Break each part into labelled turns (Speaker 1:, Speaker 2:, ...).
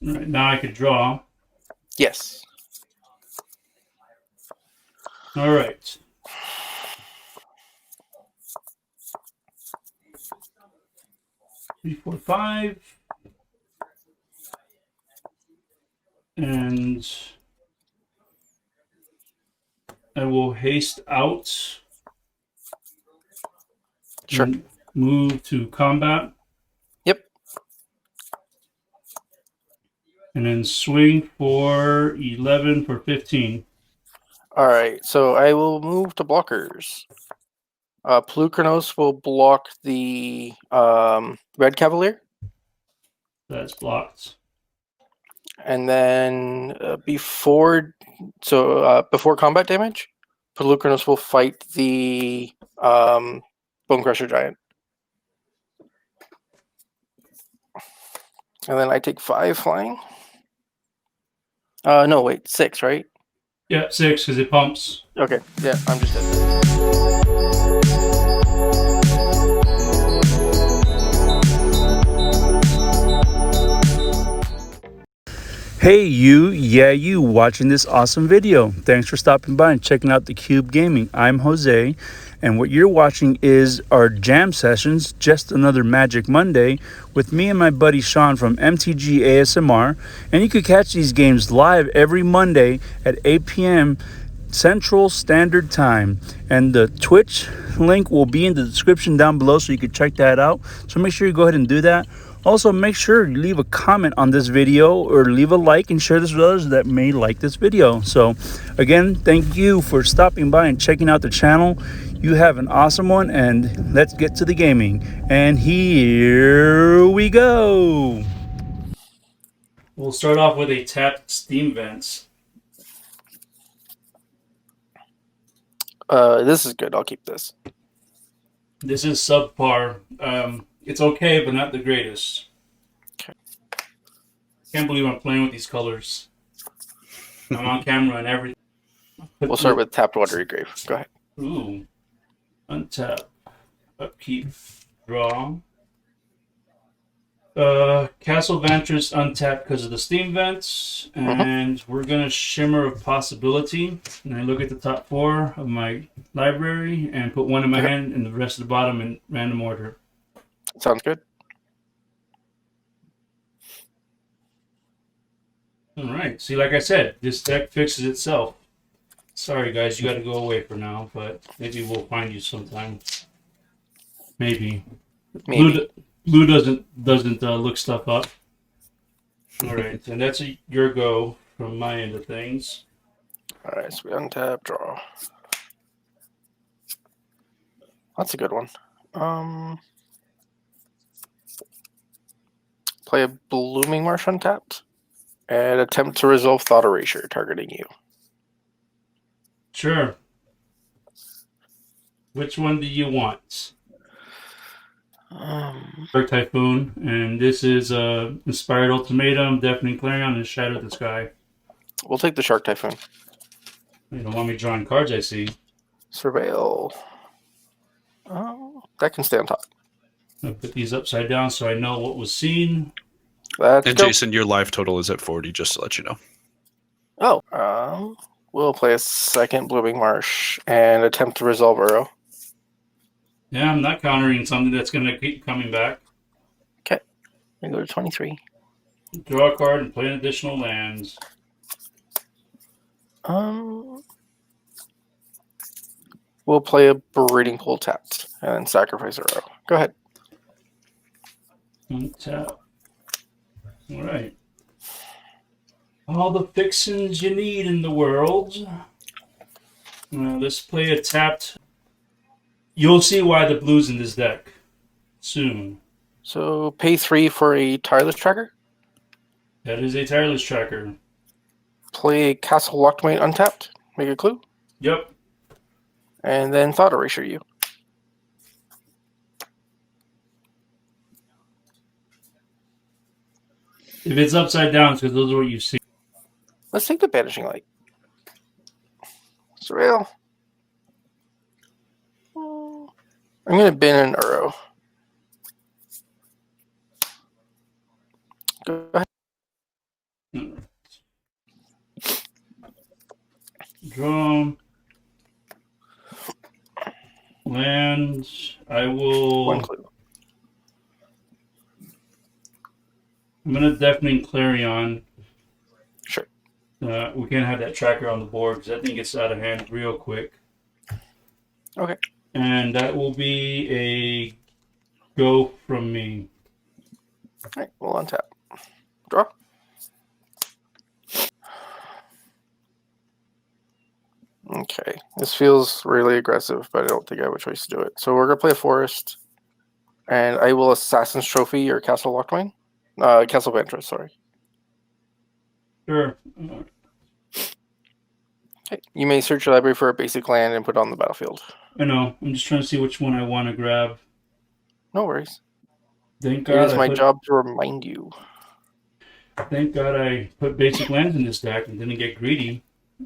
Speaker 1: All right, now I could draw.
Speaker 2: Yes.
Speaker 1: All right. Three, four, five. And I will haste out
Speaker 2: Sure.
Speaker 1: and move to combat.
Speaker 2: Yep.
Speaker 1: And then swing for 11 for 15.
Speaker 2: All right. So I will move to blockers. Pelucranos will block the Red Cavalier.
Speaker 1: That's blocked.
Speaker 2: And then before combat damage, Pelucranos will fight the Bone Crusher Giant. And then I take 5 flying. No, wait, 6, right?
Speaker 1: Yeah, 6 because it pumps.
Speaker 2: Okay, yeah, I'm just dead.
Speaker 3: Hey you watching this awesome video. Thanks for stopping by and checking out the Cube Gaming. I'm Jose, and what you're watching is our jam sessions, just another Magic Monday, with me and my buddy Sean from MTG ASMR. And you could catch these games live every Monday at 8 p.m. Central Standard Time. And the Twitch link will be in the description down below, so you can check that out. So make sure you go ahead and do that. Also, make sure you leave a comment on this video or leave a like and share this with others that may like this video. So again, thank you for stopping by and checking out the channel. You have an awesome one, and let's get to the gaming. And here we go.
Speaker 1: We'll start off with a tapped Steam Vents.
Speaker 2: This is good. I'll keep this.
Speaker 1: This is subpar. It's okay, but not the greatest.
Speaker 2: Okay.
Speaker 1: Can't believe I'm playing with these colors. I'm on camera and everything.
Speaker 2: We'll start with tapped Watery Grave. Go ahead.
Speaker 1: Ooh. Untap. Upkeep. Draw. Castle Vantress untapped because of the Steam Vents. And we're going to Shimmer of Possibility. And I look at the top 4 of my library and put 1 in my hand and the rest of the bottom in random order.
Speaker 2: Sounds good.
Speaker 1: Alright, see, like I said, this deck fixes itself. Sorry guys, you gotta go away for now, but maybe we'll find you sometime. Maybe. Blue doesn't look stuff up. Alright, and that's your go from my end of things.
Speaker 2: Alright, so we untap, draw. That's a good one. Play a Blooming Marsh untapped and attempt to resolve Thought Erasure targeting you.
Speaker 1: Sure. Which one do you want? Dark Typhoon, and this is Inspired Ultimatum, Deafening Clarion, and Shadow the Sky.
Speaker 2: We'll take the Shark Typhoon.
Speaker 1: You don't want me drawing cards, I see.
Speaker 2: Surveil. That can stay on top.
Speaker 1: I'll put these upside down so I know what was seen.
Speaker 4: And Jason, your life total is at 40, just to let you know.
Speaker 2: Oh. We'll play a second Blooming Marsh and attempt to resolve Uro.
Speaker 1: Yeah, I'm not countering something that's going to keep coming back.
Speaker 2: Okay. I go to 23.
Speaker 1: Draw a card and play an additional lands.
Speaker 2: We'll play a Breeding Pool tapped and then sacrifice Uro. Go ahead.
Speaker 1: Untap. All right. All the fixins you need in the world. Let's play a tapped. You'll see why the blue's in this deck soon.
Speaker 2: So pay 3 for a Tireless Tracker.
Speaker 1: That is a Tireless Tracker.
Speaker 2: Play Castle Lockmate untapped. Make a clue.
Speaker 1: Yep.
Speaker 2: And then Thought Erasure you.
Speaker 1: If it's upside down, it's because those are what you see.
Speaker 2: Let's take the Banishing Light. Surreal. I'm going to bin an Uro. Go ahead.
Speaker 1: Draw. Land. I will.
Speaker 2: One clue.
Speaker 1: I'm gonna deafening Clarion.
Speaker 2: Sure.
Speaker 1: We can't have that tracker on the board because that thing gets out of hand real quick.
Speaker 2: Okay.
Speaker 1: And that will be a go from me.
Speaker 2: All right, we'll untap. Draw. Okay, this feels really aggressive, but I don't think I have a choice to do it. So we're gonna play a forest, and I will Assassin's Trophy your Castle Lockdown. Castle Ventress, sorry.
Speaker 1: Sure.
Speaker 2: Okay. You may search your library for a basic land and put it on the battlefield.
Speaker 1: I know. I'm just trying to see which one I want to grab.
Speaker 2: No worries.
Speaker 1: Thank
Speaker 2: It
Speaker 1: God
Speaker 2: is my job to remind you.
Speaker 1: Thank God I put basic lands in this deck and didn't get greedy.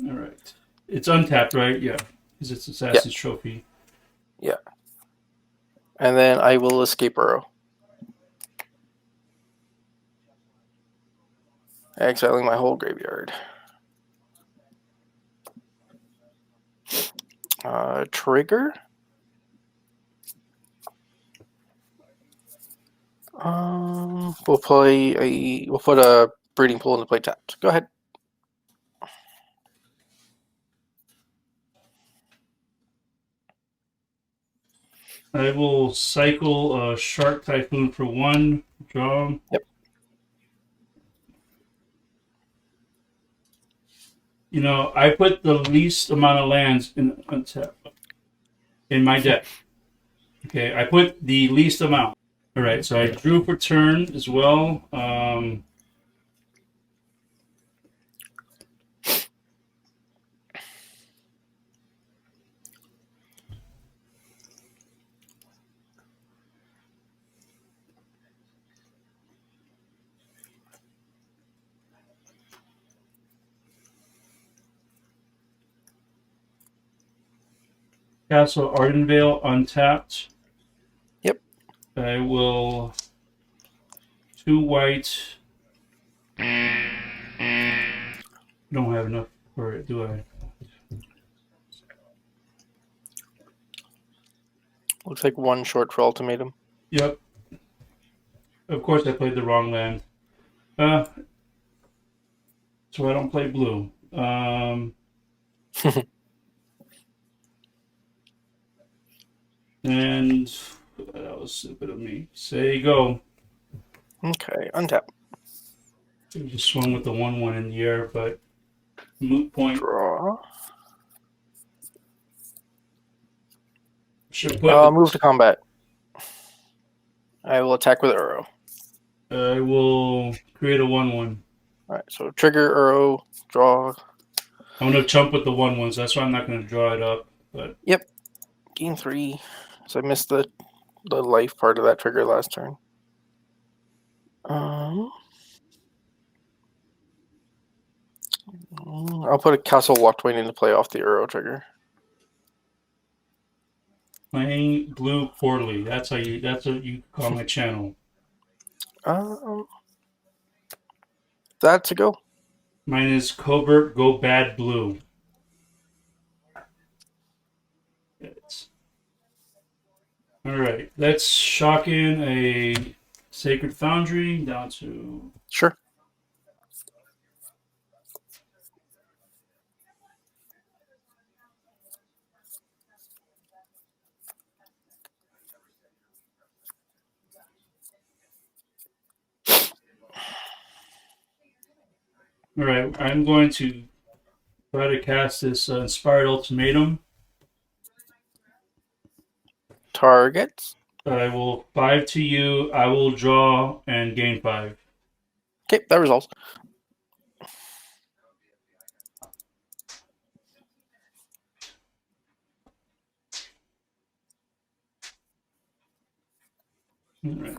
Speaker 1: All right. It's untapped, right? Yeah. Because it's Assassin's Trophy.
Speaker 2: Yeah. And then I will escape Burrow. Exiling my whole graveyard. Trigger. We'll put a breeding pool into play tapped. Go ahead.
Speaker 1: I will cycle a Shark Typhoon for 1. Draw.
Speaker 2: Yep.
Speaker 1: You know, I put the least amount of lands in my deck. Okay, I put the least amount. All right, so I drew for turn as well. Castle Ardenvale untapped.
Speaker 2: Yep.
Speaker 1: I will 2 white. Don't have enough for it, do I?
Speaker 2: Looks like 1 short for ultimatum.
Speaker 1: Yep. Of course, I played the wrong land. So I don't play blue. And that was stupid of me. Say go.
Speaker 2: Okay, untap.
Speaker 1: Just swung with the 1/1 in the air, but moot point.
Speaker 2: Draw.
Speaker 1: Should put.
Speaker 2: Move to combat. I will attack with arrow.
Speaker 1: I will create a 1/1.
Speaker 2: All right, so trigger arrow, draw.
Speaker 1: I'm gonna chump with the 1/1, so that's why I'm not gonna draw it up. But
Speaker 2: yep, gain 3. So I missed the life part of that trigger last turn. I'll put a Castle Lockdown into play off the arrow trigger.
Speaker 1: Playing blue poorly. That's what you call my channel.
Speaker 2: That's a go.
Speaker 1: Mine is Covert Go Bad Blue. All right, let's shock in a Sacred Foundry down to.
Speaker 2: Sure.
Speaker 1: All right, I'm going to try to cast this Inspired Ultimatum.
Speaker 2: Targets.
Speaker 1: I will 5 to you. I will draw and gain 5.
Speaker 2: Okay, that resolves.
Speaker 1: All right.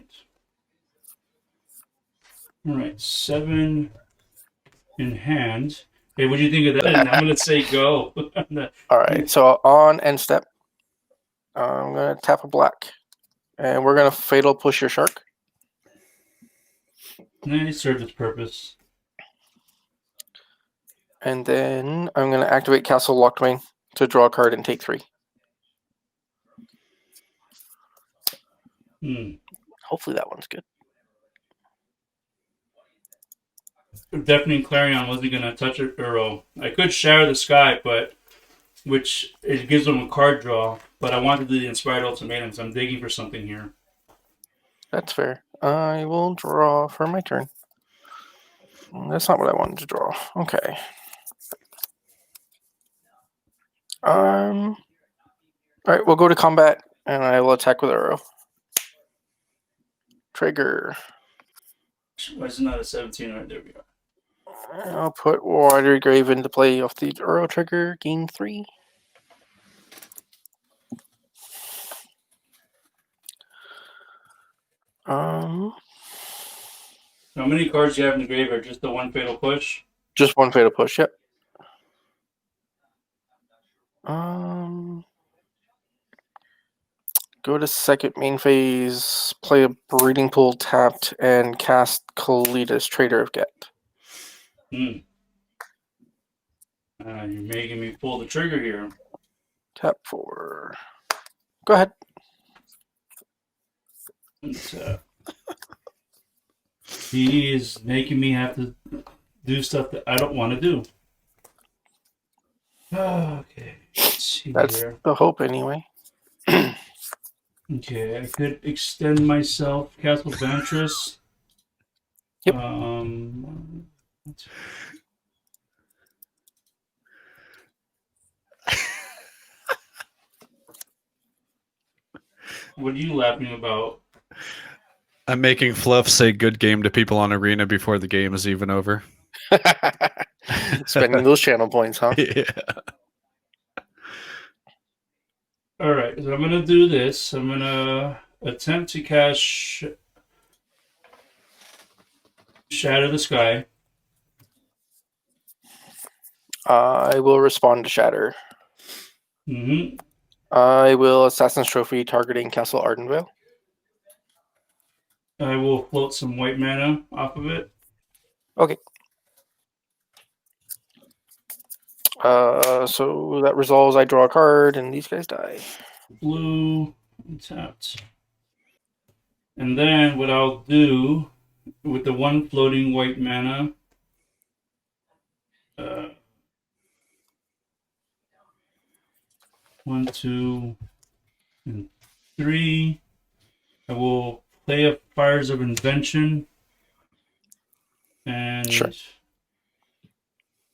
Speaker 1: All right, 7 in hand. Hey, what do you think of that? I'm going to say go.
Speaker 2: All right, so on end step, I'm going to tap a black. And we're going to Fatal Push your Shark.
Speaker 1: It served its purpose.
Speaker 2: And then I'm going to activate Castle Lockdown to draw a card and take 3. Hopefully that one's good.
Speaker 1: Definitely Clarion wasn't going to touch it. Or I could Shatter the Sky, but which it gives them a card draw. But I wanted to do the Inspired Ultimatum, so I'm digging for something here.
Speaker 2: That's fair. I will draw for my turn. That's not what I wanted to draw. Okay. All right, we'll go to combat, and I will attack with arrow. Trigger.
Speaker 1: Why is it not a 17? All right, there we go.
Speaker 2: I'll put Watery Grave into play off the arrow trigger. Gain 3.
Speaker 1: How many cards do you have in the graveyard? Just the one Fatal Push?
Speaker 2: Just one Fatal Push, yep. Go to second main phase, play a Breeding Pool tapped, and cast Kalitas, Trader of Get.
Speaker 1: You're making me pull the trigger here.
Speaker 2: Tap 4. Go ahead.
Speaker 1: He is making me have to do stuff that I don't want to do. Okay. Let's see
Speaker 2: That's
Speaker 1: here.
Speaker 2: the hope, anyway.
Speaker 1: Okay, I could extend myself. Castle Ventress.
Speaker 2: Yep.
Speaker 1: What are you laughing about?
Speaker 4: I'm making Fluff say good game to people on Arena before the game is even over.
Speaker 2: Spending those channel points, huh?
Speaker 4: Yeah.
Speaker 1: Alright, so I'm going to do this. I'm going to attempt to cast Shatter the Sky.
Speaker 2: I will respond to Shatter.
Speaker 1: Mm-hmm.
Speaker 2: I will Assassin's Trophy targeting Castle Ardenvale.
Speaker 1: I will float some white mana off of it.
Speaker 2: Okay. So that resolves. I draw a card, and these guys die.
Speaker 1: Blue, tapped. And then what I'll do with the one floating white mana, 1, 2, and 3. I will play a Fires of Invention, and
Speaker 2: Sure.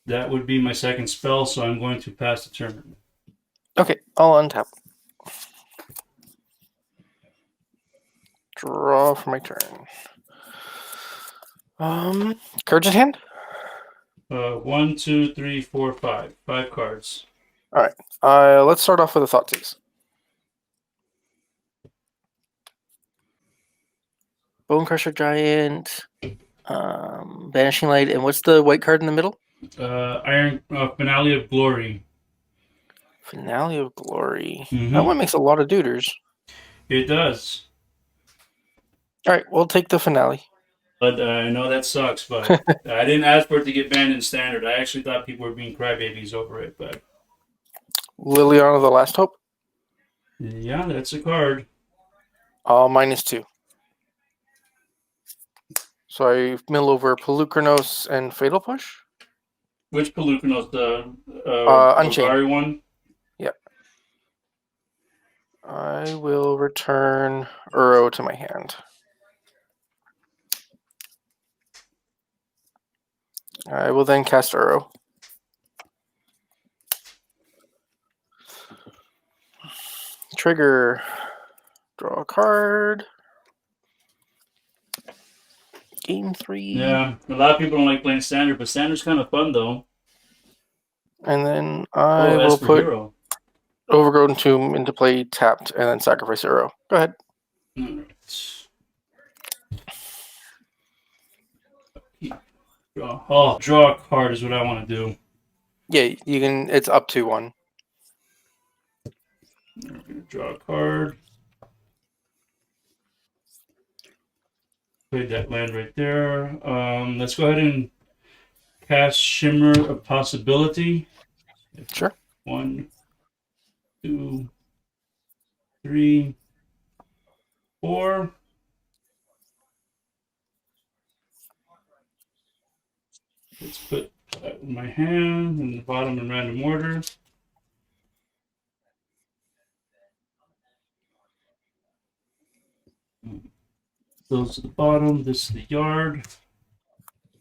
Speaker 1: that would be my second spell, so I'm going to pass the turn.
Speaker 2: Okay, I'll untap. Draw for my turn. Cards in hand?
Speaker 1: 1, 2, 3, 4, 5. 5 cards.
Speaker 2: All right. Let's start off with a Thoughtseize. Bonecrusher Giant, Vanishing Light, and what's the white card in the middle?
Speaker 1: Finale of Glory.
Speaker 2: Finale of Glory.
Speaker 1: Mm-hmm.
Speaker 2: That one makes a lot of duders.
Speaker 1: It does.
Speaker 2: All right, we'll take the finale.
Speaker 1: But I know that sucks, but I didn't ask for it to get banned in Standard. I actually thought people were being crybabies over it, but...
Speaker 2: Liliana the Last Hope?
Speaker 1: Yeah, that's a card.
Speaker 2: -2. So I mill over Pelucranos and Fatal Push?
Speaker 1: Which Pelucranos? The
Speaker 2: Unchained.
Speaker 1: Golgari one?
Speaker 2: Yep. I will return Uro to my hand. I will then cast Uro. Trigger. Draw a card. Game 3.
Speaker 1: Yeah, a lot of people don't like playing Standard, but Standard's kind of fun, though.
Speaker 2: And then I will
Speaker 1: Esper
Speaker 2: put
Speaker 1: Hero.
Speaker 2: Overgrown Tomb into play tapped and then sacrifice Uro. Go ahead.
Speaker 1: All right. Draw a card is what I want to do.
Speaker 2: Yeah, you can. It's up to 1.
Speaker 1: I'm going to draw a card. Played that land right there. Let's go ahead and cast Shimmer of Possibility.
Speaker 2: Sure.
Speaker 1: 1, 2, 3, 4. Let's put that in my hand and the bottom in random order. Those at the bottom, this is the yard.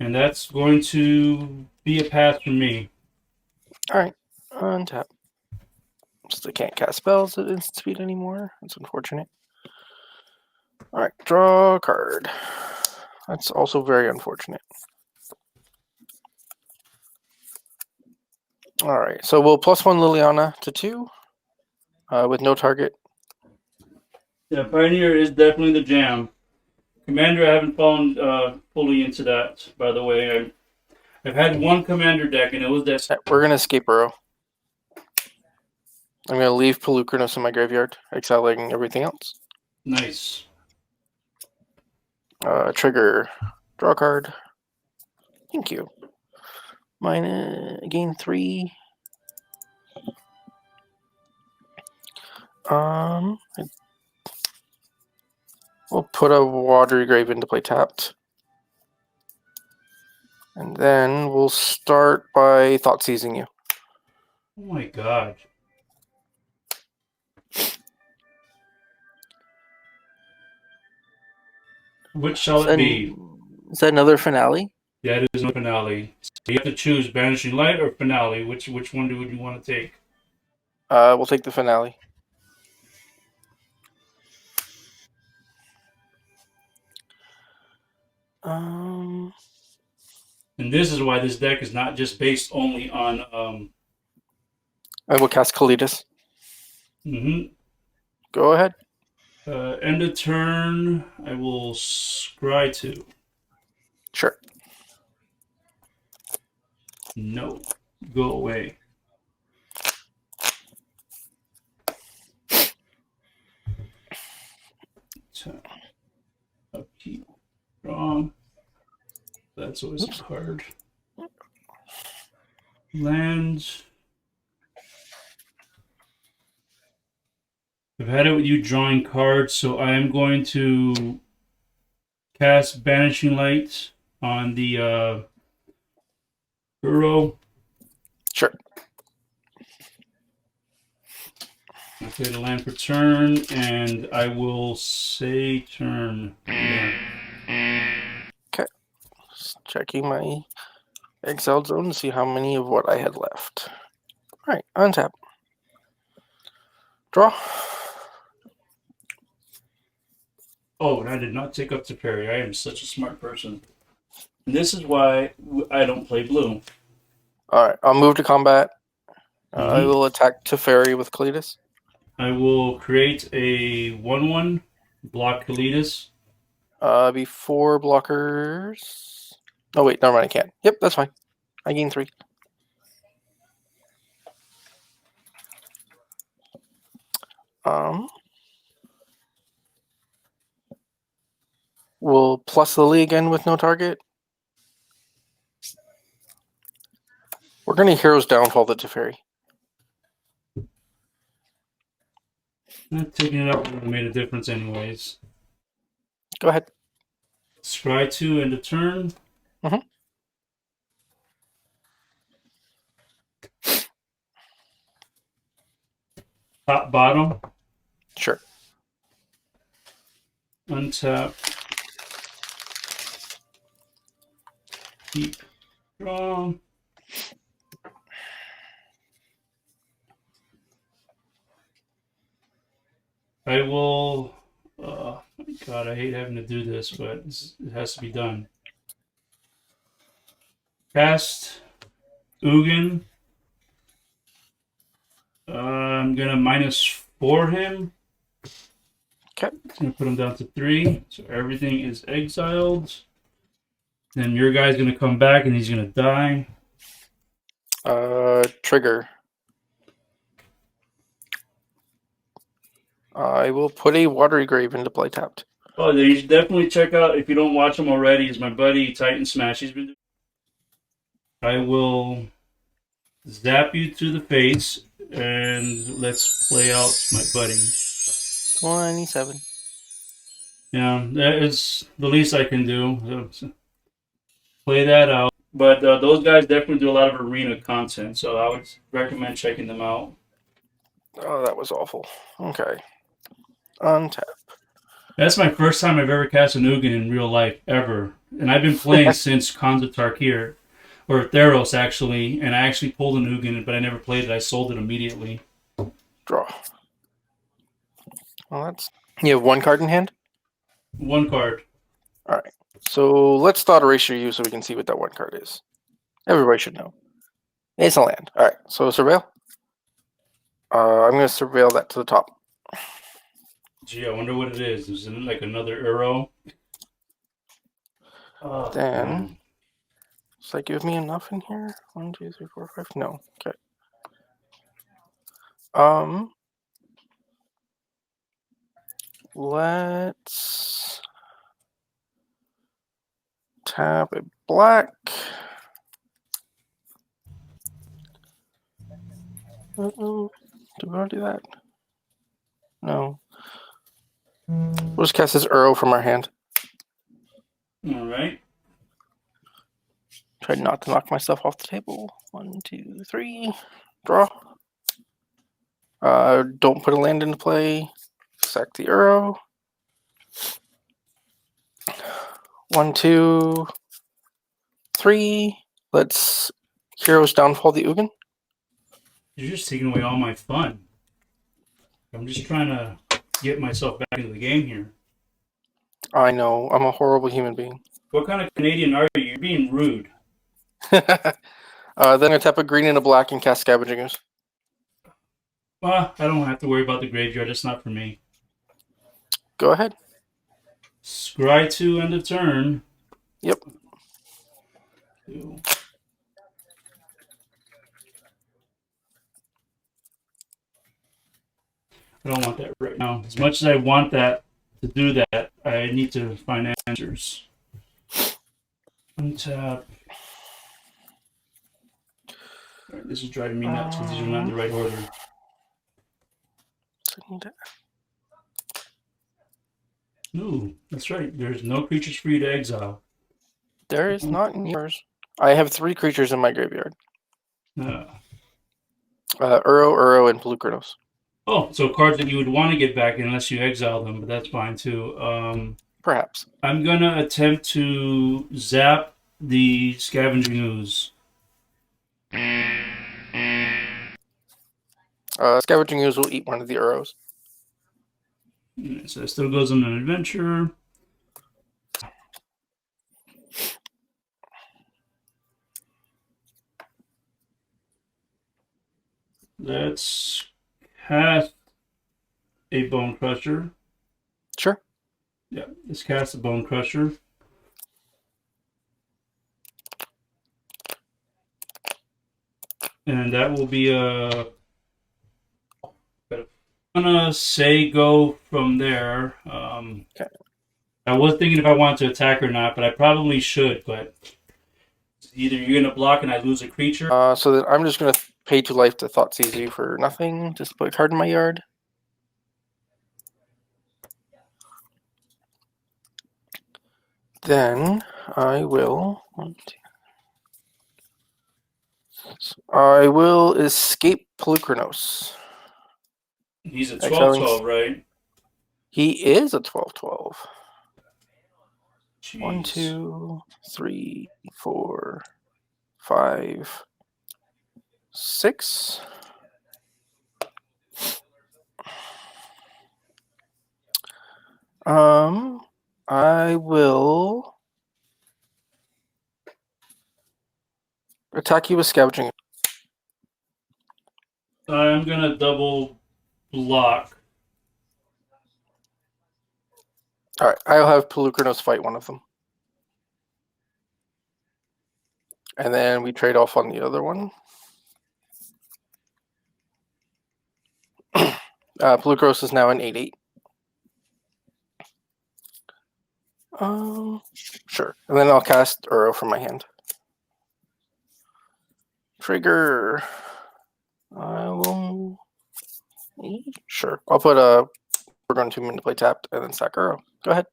Speaker 1: And that's going to be a pass for me.
Speaker 2: Alright. Untap. Still can't cast spells at instant speed anymore. That's unfortunate. Alright, draw a card. That's also very unfortunate. Alright, so we'll +1 Liliana to 2 with no target.
Speaker 1: Yeah, Pioneer is definitely the jam. Commander, I haven't fallen fully into that, by the way. I've had one Commander deck, and it was that.
Speaker 2: We're going to escape burrow. I'm going to leave Pelucrinus in my graveyard, exiling everything else.
Speaker 1: Nice.
Speaker 2: Trigger. Draw a card. Thank you. Gain 3. We'll put a Watery Grave into play tapped. And then we'll start by Thought Seizing you.
Speaker 1: Oh my god. Which shall it be?
Speaker 2: Is that another finale?
Speaker 1: Yeah, it is no finale. So you have to choose Banishing Light or Finale. Which one would you want to take?
Speaker 2: We'll take the finale.
Speaker 1: And this is why this deck is not just based only on.
Speaker 2: I will cast Kalidas. Go ahead.
Speaker 1: End of turn, I will scry 2.
Speaker 2: Sure.
Speaker 1: No. Go away. Upkeep. Wrong. That's always a card. Lands. I've had it with you drawing cards, so I am going to cast Banishing Light on the Burrow.
Speaker 2: Sure.
Speaker 1: I play the land for turn, and I will say turn. Yeah.
Speaker 2: Okay. Just checking my exiled zone to see how many of what I had left. All right, untap. Draw.
Speaker 1: Oh, and I did not take up to parry. I am such a smart person. And this is why I don't play blue.
Speaker 2: All right, I'll move to combat. I will attack Teferi with Kalidas.
Speaker 1: I will create a 1/1, block Kalidas.
Speaker 2: Before blockers. Oh wait, never mind. I can't. Yep, that's fine. I gain 3. We'll plus Lily again with no target. We're going to Hero's Downfall the Teferi.
Speaker 1: Not taking it up would have made a difference anyways.
Speaker 2: Go ahead.
Speaker 1: Scry 2 end of turn. Top, bottom.
Speaker 2: Sure.
Speaker 1: Untap. Keep. Draw. I will. Oh my god, I hate having to do this, but it has to be done. Cast Ugin. I'm gonna -4 him.
Speaker 2: Okay.
Speaker 1: It's gonna put him down to 3, so everything is exiled. Then your guy's gonna come back and he's gonna die.
Speaker 2: Trigger. I will put a Watery Grave into play tapped.
Speaker 1: Oh, you should definitely check out, if you don't watch him already, is my buddy Titan Smash. He's been I will zap you to the face, and let's play out my buddy.
Speaker 2: 27.
Speaker 1: Yeah, that is the least I can do. Play that out. But those guys definitely do a lot of arena content, so I would recommend checking them out.
Speaker 2: Oh, that was awful. Okay. Untap.
Speaker 1: That's my first time I've ever cast an Ugin in real life, ever. And I've been playing since Khans of Tarkir, or Theros actually, and I actually pulled an Ugin, but I never played it. I sold it immediately.
Speaker 2: Draw. Well, that's... You have one card in hand?
Speaker 1: One card.
Speaker 2: All right. So let's thought erasure you so we can see what that one card is. Everybody should know. It's a land. All right. So surveil. I'm going to surveil that to the top.
Speaker 1: Gee, I wonder what it is. Is it like another arrow? Oh,
Speaker 2: Then...
Speaker 1: man.
Speaker 2: Does that give me enough in here? 1, 2, 3, 4, 5. No. Okay. Let's tap a black. Uh-oh. Do we want to do that? No. We'll just cast this arrow from our hand.
Speaker 1: All right.
Speaker 2: Try not to knock myself off the table. 1, 2, 3. Draw. Don't put a land into play. Sack the arrow. 1, 2, 3. Let's Heroes Downfall the Ugin.
Speaker 1: You're just taking away all my fun. I'm just trying to get myself back into the game here.
Speaker 2: I know. I'm a horrible human being.
Speaker 1: What kind of Canadian are you? You're being rude.
Speaker 2: Then I tap a green and a black and cast Scavenging Ooze.
Speaker 1: Well, I don't have to worry about the graveyard. It's not for me.
Speaker 2: Go ahead.
Speaker 1: Scry 2 end of turn.
Speaker 2: Yep.
Speaker 1: 2. I don't want that right now. As much as I want that to do that, I need to find answers. Untap. Alright, this is driving me nuts because these are not in the right order. Ooh, that's right. There's no creatures for you to exile.
Speaker 2: There is not in yours. I have 3 creatures in my graveyard. Uro, and Pelucranos.
Speaker 1: Oh, so cards that you would want to get back unless you exile them, but that's fine too.
Speaker 2: Perhaps.
Speaker 1: I'm gonna attempt to zap the Scavenging Ooze.
Speaker 2: Scavenging Ooze will eat one of the Uros.
Speaker 1: So it still goes on an adventure. Let's cast a Bone Crusher.
Speaker 2: Sure.
Speaker 1: Yeah, let's cast a Bone Crusher. And that will be a... I'm gonna say go from there.
Speaker 2: Okay.
Speaker 1: I was thinking if I wanted to attack or not, but I probably should. But either you're gonna block and I lose a creature.
Speaker 2: So then I'm just going to pay 2 life to Thought Seize You for nothing. Just put a card in my yard. Then I will... I will escape Pelucranos.
Speaker 1: He's a 12/12, right?
Speaker 2: He is a 12/12.
Speaker 1: Jeez.
Speaker 2: 1, 2, 3, 4, 5, 6. I will attack you with Scavenging.
Speaker 1: I'm gonna double block.
Speaker 2: All right, I'll have Pelucranos fight one of them. And then we trade off on the other one. Pelucranos is now an 8/8. Sure. And then I'll cast Uro from my hand. Trigger. I will. Sure. I'll put we're going 2 minutes to play tapped and then Sakura. Go ahead.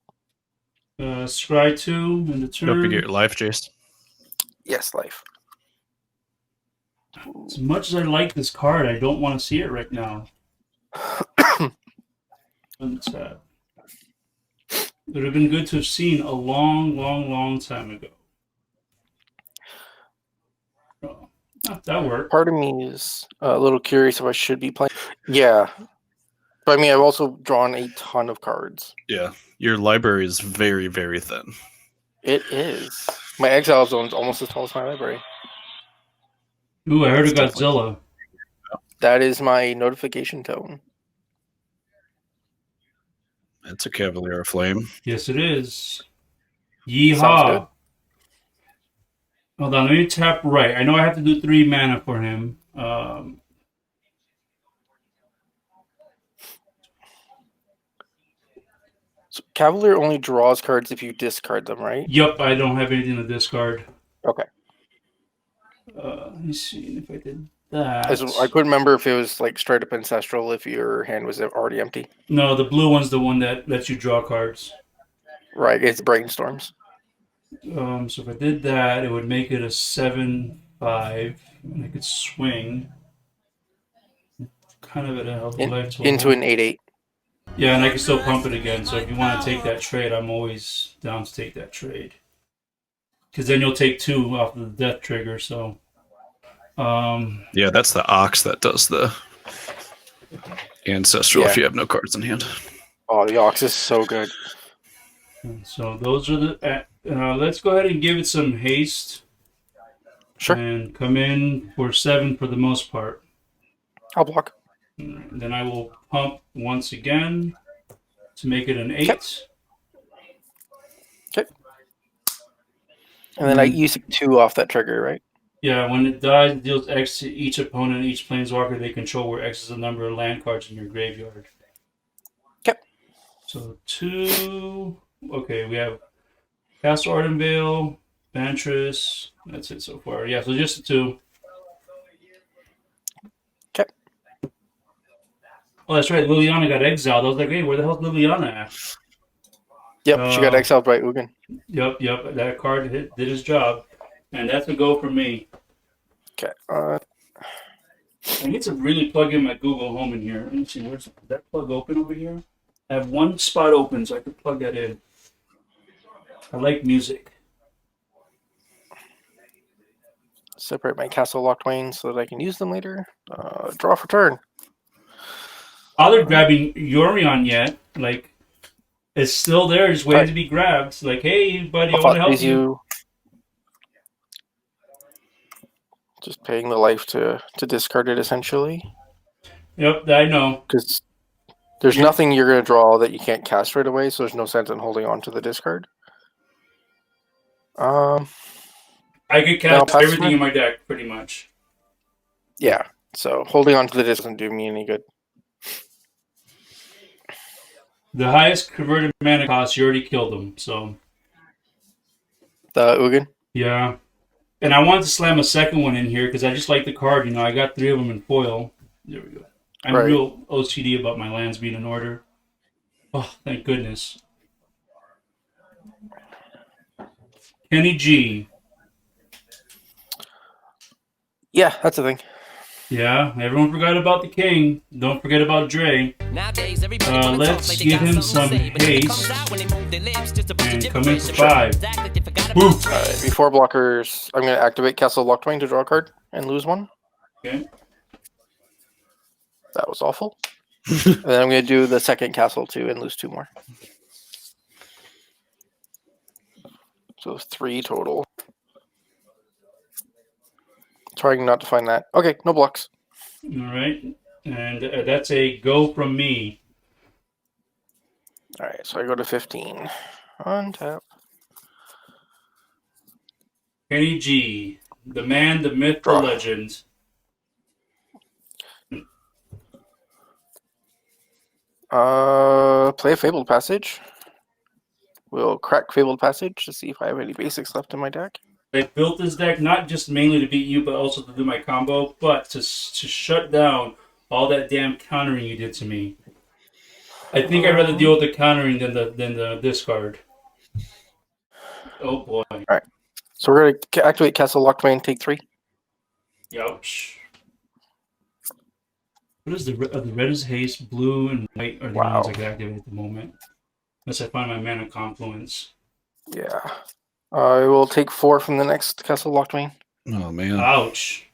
Speaker 1: Scry 2 in the turn.
Speaker 4: Don't forget your life, Jace.
Speaker 2: Yes, life.
Speaker 1: As much as I like this card, I don't want to see it right now. Untap. It would have been good to have seen a long time ago. Oh, that worked.
Speaker 2: Part of me is a little curious if I should be playing. Yeah. But I mean, I've also drawn a ton of cards.
Speaker 4: Yeah, your library is very, very thin.
Speaker 2: It is. My exile zone is almost as tall as my library.
Speaker 1: Ooh, I heard of
Speaker 4: It's
Speaker 1: Godzilla.
Speaker 2: That is my notification tone.
Speaker 4: It's a Cavalier of Flame.
Speaker 1: Yes, it is.
Speaker 2: Sounds
Speaker 1: Yeehaw.
Speaker 2: good.
Speaker 1: Hold on, let me tap right. I know I have to do 3 mana for him.
Speaker 2: So Cavalier only draws cards if you discard them, right?
Speaker 1: Yep, I don't have anything to discard.
Speaker 2: Okay.
Speaker 1: Let me see if I did that.
Speaker 2: I couldn't remember if it was like straight up ancestral if your hand was already empty.
Speaker 1: No, the blue one's the one that lets you draw cards.
Speaker 2: Right, it's brainstorms.
Speaker 1: So if I did that, it would make it a 7/5, and I could swing. Kind of at a healthy life total.
Speaker 2: Into an 8/8.
Speaker 1: Yeah, and I can still pump it again. So if you want to take that trade, I'm always down to take that trade. Because then you'll take 2 off of the death trigger. So,
Speaker 4: Yeah, that's the Ox that does the Ancestral
Speaker 2: Yeah.
Speaker 4: if you have no cards in hand.
Speaker 2: Oh, the Ox is so good.
Speaker 1: so those are the. Let's go ahead and give it some haste.
Speaker 2: Sure.
Speaker 1: And come in for 7 for the most part.
Speaker 2: I'll block.
Speaker 1: And then I will pump once again to make it an 8.
Speaker 2: Okay. And then I use 2 off that trigger, right?
Speaker 1: Yeah, when it dies, it deals X to each opponent, each planeswalker they control, where X is the number of land cards in your graveyard.
Speaker 2: Okay.
Speaker 1: So 2. Okay, we have Castle Ardenvale, Bantress. That's it so far. Yeah, so just the 2.
Speaker 2: Okay.
Speaker 1: Oh, that's right. Liliana got exiled. I was like, hey, where the hell's Liliana at?
Speaker 2: Yep, she got exiled by Ugin.
Speaker 1: Yep. That card did his job. And that's a go for me.
Speaker 2: Okay.
Speaker 1: I need to really plug in my Google Home in here. Let me see, where's that plug open over here? I have one spot open, so I can plug that in. I like music.
Speaker 2: Separate my Castle Locked so that I can use them later. Draw for turn.
Speaker 1: Bother grabbing Yorion yet? Like, it's still there, just waiting to be grabbed. Like, hey, buddy, I want to help you.
Speaker 2: Just paying the life to discard it, essentially.
Speaker 1: Yep, I know.
Speaker 2: Because there's nothing you're going to draw that you can't cast right away, so there's no sense in holding on to the discard.
Speaker 1: I could cast everything in my deck, pretty much.
Speaker 2: Yeah, so holding on to the disc doesn't do me any good.
Speaker 1: The highest converted mana cost, you already killed them, so.
Speaker 2: The Ugin?
Speaker 1: Yeah. And I wanted to slam a second one in here because I just like the card. You know, I got 3 of them in foil. There we go. I'm real OCD about my lands being in order. Oh, thank goodness. Kenny G.
Speaker 2: Yeah, that's the thing.
Speaker 1: Yeah, everyone forgot about the king. Don't forget about Dre. Let's give him some haste and come in for 5.
Speaker 2: Alright, before blockers, I'm going to activate Castle Locked to draw a card and lose 1.
Speaker 1: Okay.
Speaker 2: That was awful. And then I'm going to do the second castle too and lose 2 more. So 3 total. Trying not to find that. Okay, no blocks.
Speaker 1: All right. And that's a go from me.
Speaker 2: Alright, so I go to 15. Untap.
Speaker 1: Kenny G. The man, the myth,
Speaker 2: Draw.
Speaker 1: the legend.
Speaker 2: Play a Fabled Passage. We'll crack Fabled Passage to see if I have any basics left in my deck.
Speaker 1: I built this deck not just mainly to beat you, but also to do my combo, but to shut down all that damn countering you did to me. I think I'd rather deal with the countering than the discard. Oh boy.
Speaker 2: Alright. So we're going to activate Castle Lockdown, take 3.
Speaker 1: Ouch. What is the red is haste, blue and white are the
Speaker 2: Wow.
Speaker 1: ones I can activate at the moment. Unless I find my mana confluence.
Speaker 2: Yeah. I will take 4 from the next Castle Lockdown.
Speaker 4: Oh man.
Speaker 1: Ouch.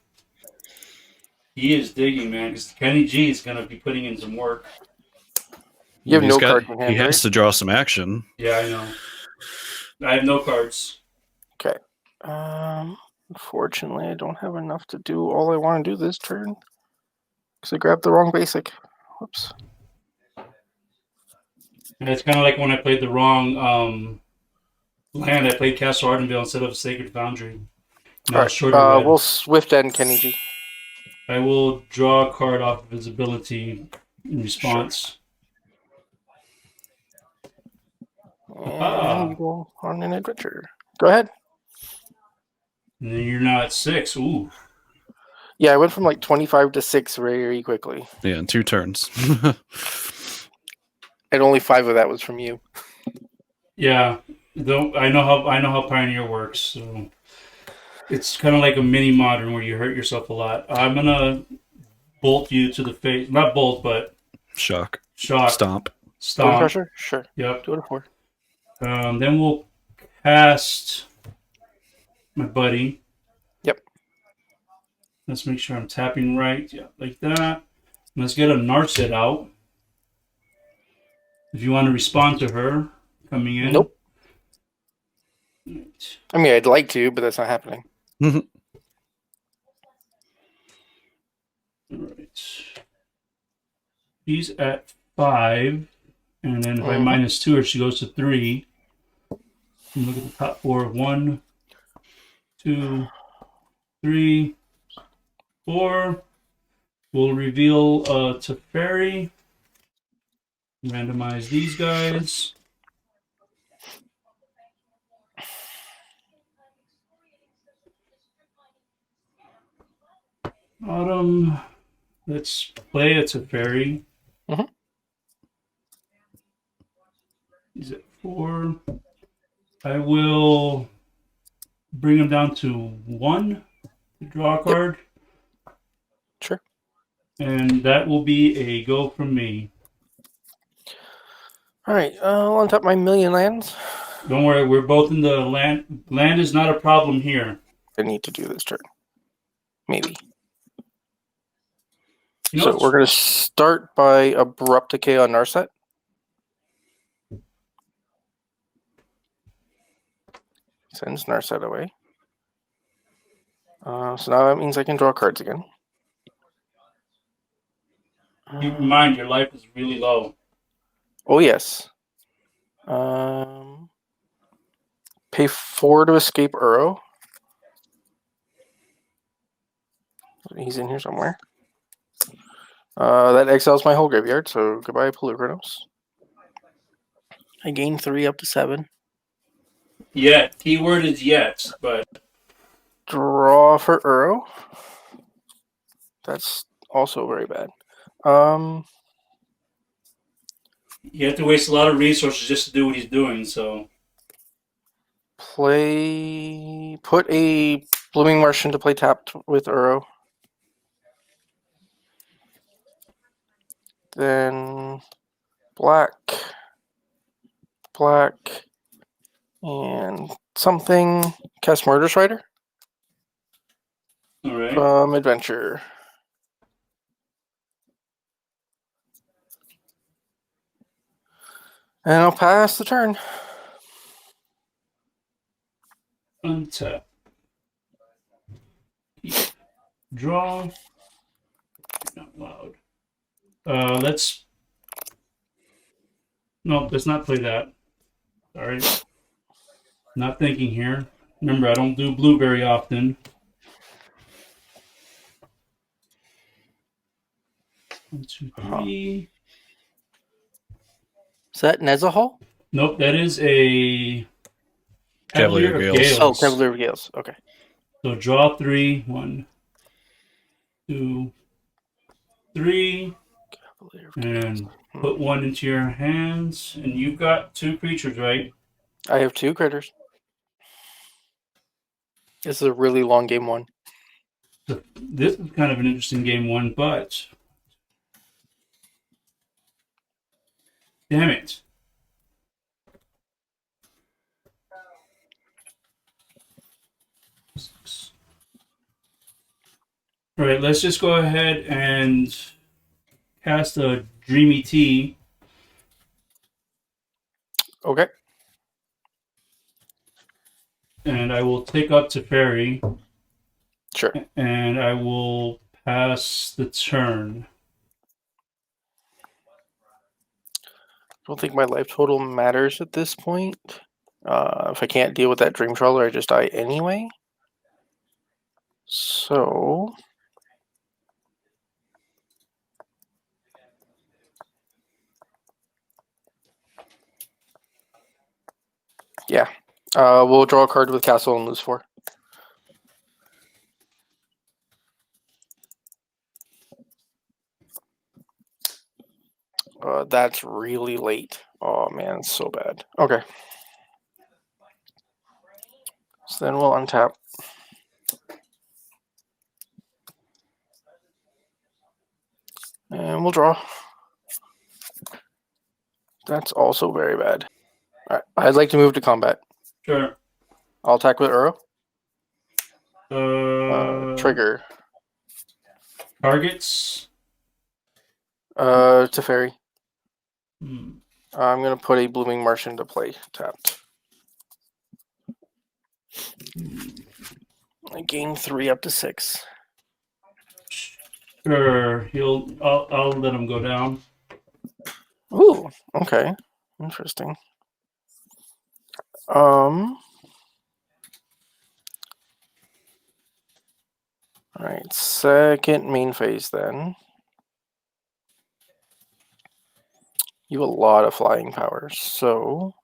Speaker 1: He is digging, man, because Kenny G is going to be putting in some work.
Speaker 2: You have
Speaker 4: He's
Speaker 2: no
Speaker 4: got-
Speaker 2: cards in hand,
Speaker 4: He has
Speaker 2: right?
Speaker 4: to draw some action.
Speaker 1: Yeah, I know. I have no cards.
Speaker 2: Okay. Unfortunately, I don't have enough to do all I want to do this turn. Because I grabbed the wrong basic. Whoops.
Speaker 1: And it's kind of like when I played the wrong land. I played Castle Ardenvale instead of Sacred Foundry. No,
Speaker 2: Alright.
Speaker 1: shorter red.
Speaker 2: We'll Swift End Kenny G.
Speaker 1: I will draw a card off of his ability in response.
Speaker 2: And we go on an adventure. Go ahead.
Speaker 1: And then you're now at 6. Ooh.
Speaker 2: Yeah, I went from like 25 to 6 very quickly.
Speaker 4: Yeah, in 2 turns.
Speaker 2: And only 5 of that was from you.
Speaker 1: Yeah. I know how Pioneer works, so it's kind of like a mini modern where you hurt yourself a lot. I'm gonna bolt you to the face. Not bolt, but
Speaker 4: Shock.
Speaker 1: shock.
Speaker 4: Stomp.
Speaker 2: Bone
Speaker 1: Stomp.
Speaker 2: Crusher? Sure.
Speaker 1: Yep.
Speaker 2: 2 out of 4.
Speaker 1: Then we'll cast my buddy.
Speaker 2: Yep.
Speaker 1: Let's make sure I'm tapping right. Yeah, like that. Let's get a Narset out. If you want to respond to her coming in.
Speaker 2: Nope.
Speaker 1: Right.
Speaker 2: I mean, I'd like to, but that's not happening.
Speaker 1: All right. She's at 5. And then if I minus 2 her, she goes to 3. And look at the top 4. 1, 2, 3, 4. We'll reveal Teferi. Randomize these guys. Autumn. Let's play a Teferi.
Speaker 2: Mhm.
Speaker 1: He's at 4. I will bring him down to 1 to draw a card.
Speaker 2: Sure.
Speaker 1: And that will be a go from me.
Speaker 2: Alright, I'll untap my million lands.
Speaker 1: Don't worry, we're both in the land. Land is not a problem here.
Speaker 2: I need to do this turn. Maybe.
Speaker 1: You know,
Speaker 2: So we're going to start by Abrupt Decay on Narset. Sends Narset away. So now that means I can draw cards again.
Speaker 1: keep in mind your life is really low.
Speaker 2: Oh, yes. Pay 4 to escape Uro. He's in here somewhere. That exiles my whole graveyard, so goodbye, Polychronos. I gain 3 up to 7.
Speaker 1: Yet. Keyword is yet, but
Speaker 2: Draw for Uro. That's also very bad.
Speaker 1: you have to waste a lot of resources just to do what he's doing, so
Speaker 2: Put a Blooming Martian to play tapped with Uro. Then black, and something. Cast Murder Strider
Speaker 1: alright.
Speaker 2: from Adventure. And I'll pass the turn.
Speaker 1: Untap. Draw. Not loud. Let's not play that. Sorry. Not thinking here. Remember, I don't do blue very often. 1, 2, 3.
Speaker 2: Is that Nezahal?
Speaker 1: Nope, that is a Cavalier of
Speaker 4: Gales.
Speaker 1: Gales.
Speaker 2: Oh, Cavalier of Gales. Okay.
Speaker 1: So draw 3. 1, 2, 3.
Speaker 2: Cavalier of
Speaker 1: And
Speaker 2: Gales.
Speaker 1: put 1 into your hands. And you've got 2 creatures, right?
Speaker 2: I have 2 critters. This is a really long game 1.
Speaker 1: So this is kind of an interesting game 1, but damn it. All right, let's just go ahead and cast a Dreamy Tea.
Speaker 2: Okay.
Speaker 1: And I will take up to Fairy.
Speaker 2: Sure.
Speaker 1: And I will pass the turn.
Speaker 2: I don't think my life total matters at this point. If I can't deal with that Dream Trawler, I just die anyway. So... yeah. We'll draw a card with Castle and lose 4. That's really late. Oh man, it's so bad. Okay. So then we'll untap. And we'll draw. That's also very bad. Alright, I'd like to move to combat.
Speaker 1: Sure.
Speaker 2: I'll attack with Uro.
Speaker 1: Trigger.
Speaker 2: Trigger.
Speaker 1: Targets.
Speaker 2: Teferi.
Speaker 1: Hmm.
Speaker 2: I'm going to put a Blooming Marsh into play. Tapped. I gain 3 up to 6.
Speaker 1: Sure. I'll let him go down.
Speaker 2: Ooh, okay. Interesting. Alright, second main phase then. You have a lot of flying powers, so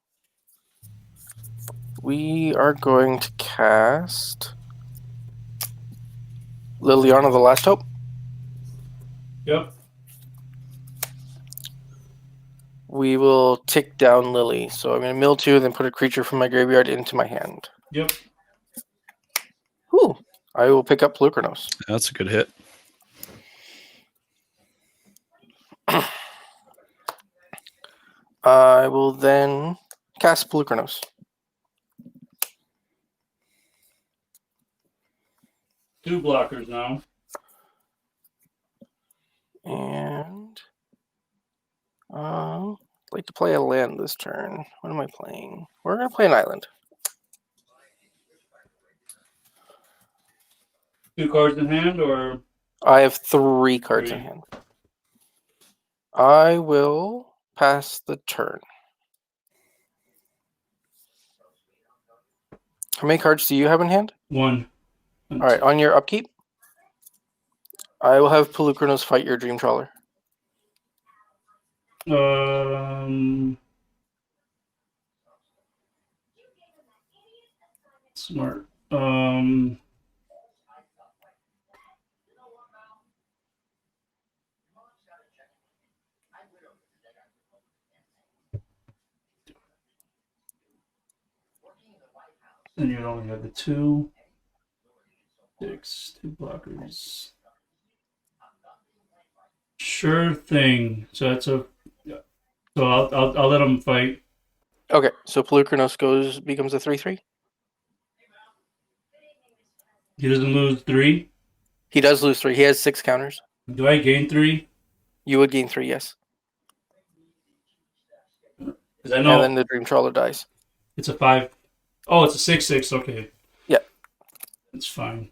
Speaker 2: we are going to cast Liliana the Last Hope.
Speaker 1: Yep.
Speaker 2: We will tick down Lily. So I'm going to mill 2, then put a creature from my graveyard into my hand.
Speaker 1: Yep.
Speaker 2: Ooh, I will pick up Pelucranos.
Speaker 4: That's a good hit.
Speaker 2: I will then cast Pelucranos.
Speaker 1: 2 blockers now.
Speaker 2: And I'd like to play a land this turn. What am I playing? We're going to play an island.
Speaker 1: 2 cards in hand, or
Speaker 2: I have 3 cards in
Speaker 1: 3?
Speaker 2: hand. I will pass the turn. How many cards do you have in hand?
Speaker 1: 1.
Speaker 2: All right, on your upkeep, I will have Pelucranos fight your Dream Trawler.
Speaker 1: Smart. And you'd only have the 2. 6, 2 blockers. Sure thing. So that's a. Yeah. So I'll let him fight.
Speaker 2: Okay, so Pelucranos becomes a 3/3.
Speaker 1: He doesn't lose 3.
Speaker 2: He does lose 3. He has 6 counters.
Speaker 1: Do I gain 3?
Speaker 2: You would gain 3, yes.
Speaker 1: Because I know
Speaker 2: And then the Dream Trawler dies.
Speaker 1: it's a 5. Oh, it's a 6/6. Okay.
Speaker 2: Yeah.
Speaker 1: That's fine.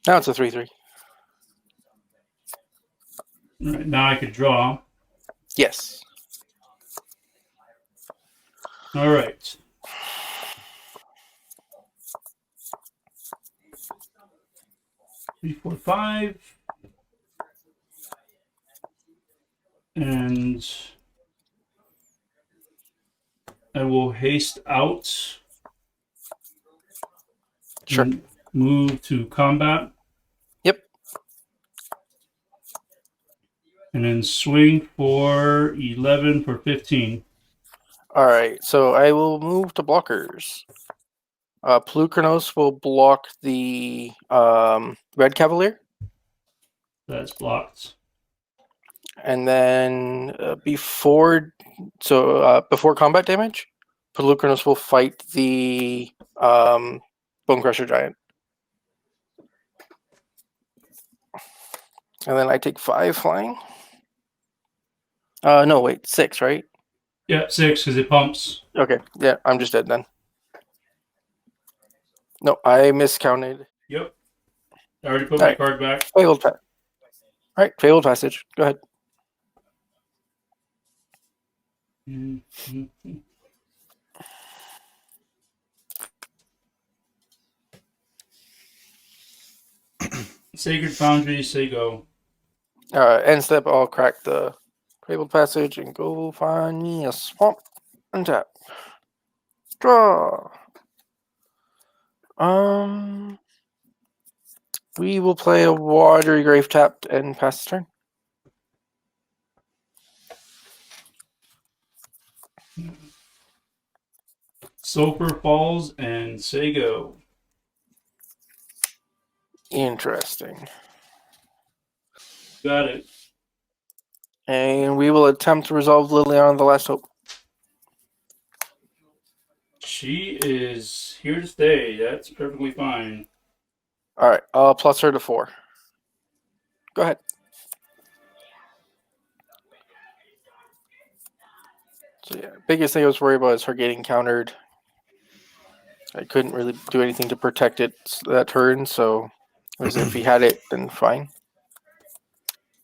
Speaker 2: Now it's a 3/3.
Speaker 1: All right, now I could draw.
Speaker 2: Yes.
Speaker 1: All right. Three, 4, 5. And I will haste out
Speaker 2: Sure.
Speaker 1: Move to combat.
Speaker 2: Yep.
Speaker 1: And then swing for 11 for 15.
Speaker 2: All right. So I will move to blockers. Pelucranos will block the Red Cavalier.
Speaker 1: That's blocked.
Speaker 2: And then before combat damage, Pelucranos will fight the Bone Crusher Giant. And then I take 5 flying. No, wait, 6, right?
Speaker 1: Yeah, 6 because it pumps.
Speaker 2: Okay, yeah, I'm just dead then. No, I miscounted.
Speaker 1: Yep. I already put my card back.
Speaker 2: Fabled Passage. All right, Fabled Passage. Go ahead.
Speaker 1: Sacred Foundry, say go.
Speaker 2: End step, I'll crack the Fabled Passage and go find me a swamp. Untap. Draw. We will play a Watery Grave tapped and pass the turn.
Speaker 1: Sulfur Falls and say go.
Speaker 2: Interesting.
Speaker 1: Got it.
Speaker 2: And we will attempt to resolve Liliana the Last Hope.
Speaker 1: She is here to stay. That's perfectly fine.
Speaker 2: All right, I'll plus her to 4. Go ahead. So yeah, biggest thing I was worried about is her getting countered. I couldn't really do anything to protect it that turn, so as if he had it, then fine.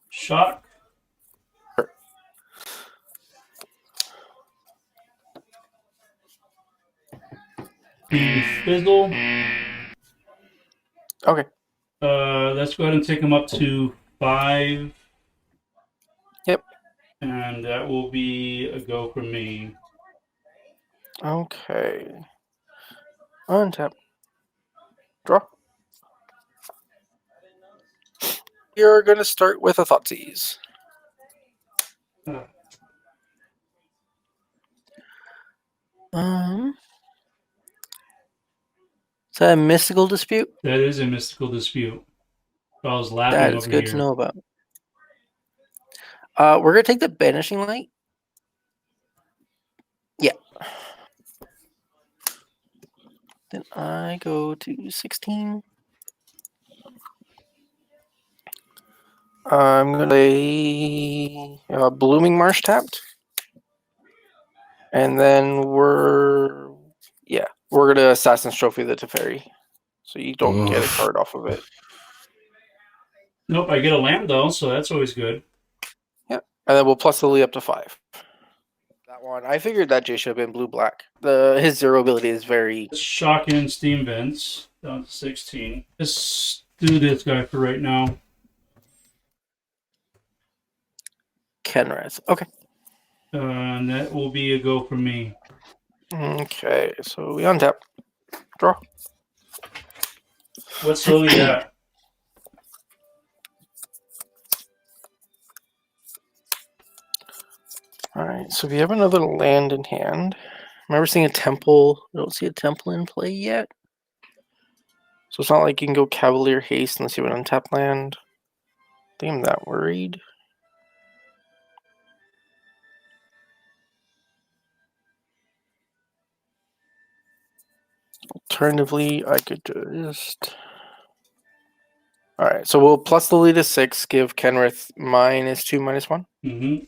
Speaker 1: Shock.
Speaker 2: Sure.
Speaker 1: Fizzle.
Speaker 2: Okay.
Speaker 1: Let's go ahead and take him up to 5.
Speaker 2: Yep.
Speaker 1: And that will be a go from me.
Speaker 2: Okay. Untap. Draw. You're going to start with a Thoughtseize. Is that a mystical dispute?
Speaker 1: That is a mystical dispute. I was laughing
Speaker 2: That is
Speaker 1: over
Speaker 2: good
Speaker 1: here.
Speaker 2: to know about. We're going to take the Banishing Light. Yeah. Then I go to 16. I'm going to play Blooming Marsh tapped. And then we're going to Assassin's Trophy the Teferi. So you don't get a card off of it.
Speaker 1: Nope, I get a land though, so that's always good.
Speaker 2: Yep. And then we'll plus the Lee up to 5. That one. I figured that J should have been blue-black. His 0 ability is very...
Speaker 1: Shock and Steam Vents down to 16. Let's do this guy for right now.
Speaker 2: Kenrith. Okay.
Speaker 1: And that will be a go for me.
Speaker 2: Okay, so we untap. Draw.
Speaker 1: What's Lily at?
Speaker 2: Alright, so we have another land in hand. Remember seeing a temple? I don't see a temple in play yet. So it's not like you can go Cavalier Haste unless you have an untapped land. I think I'm that worried. Alternatively, I could just... Alright, so we'll plus the lead to 6, give Kenrith -2, -1.
Speaker 1: Mm-hmm.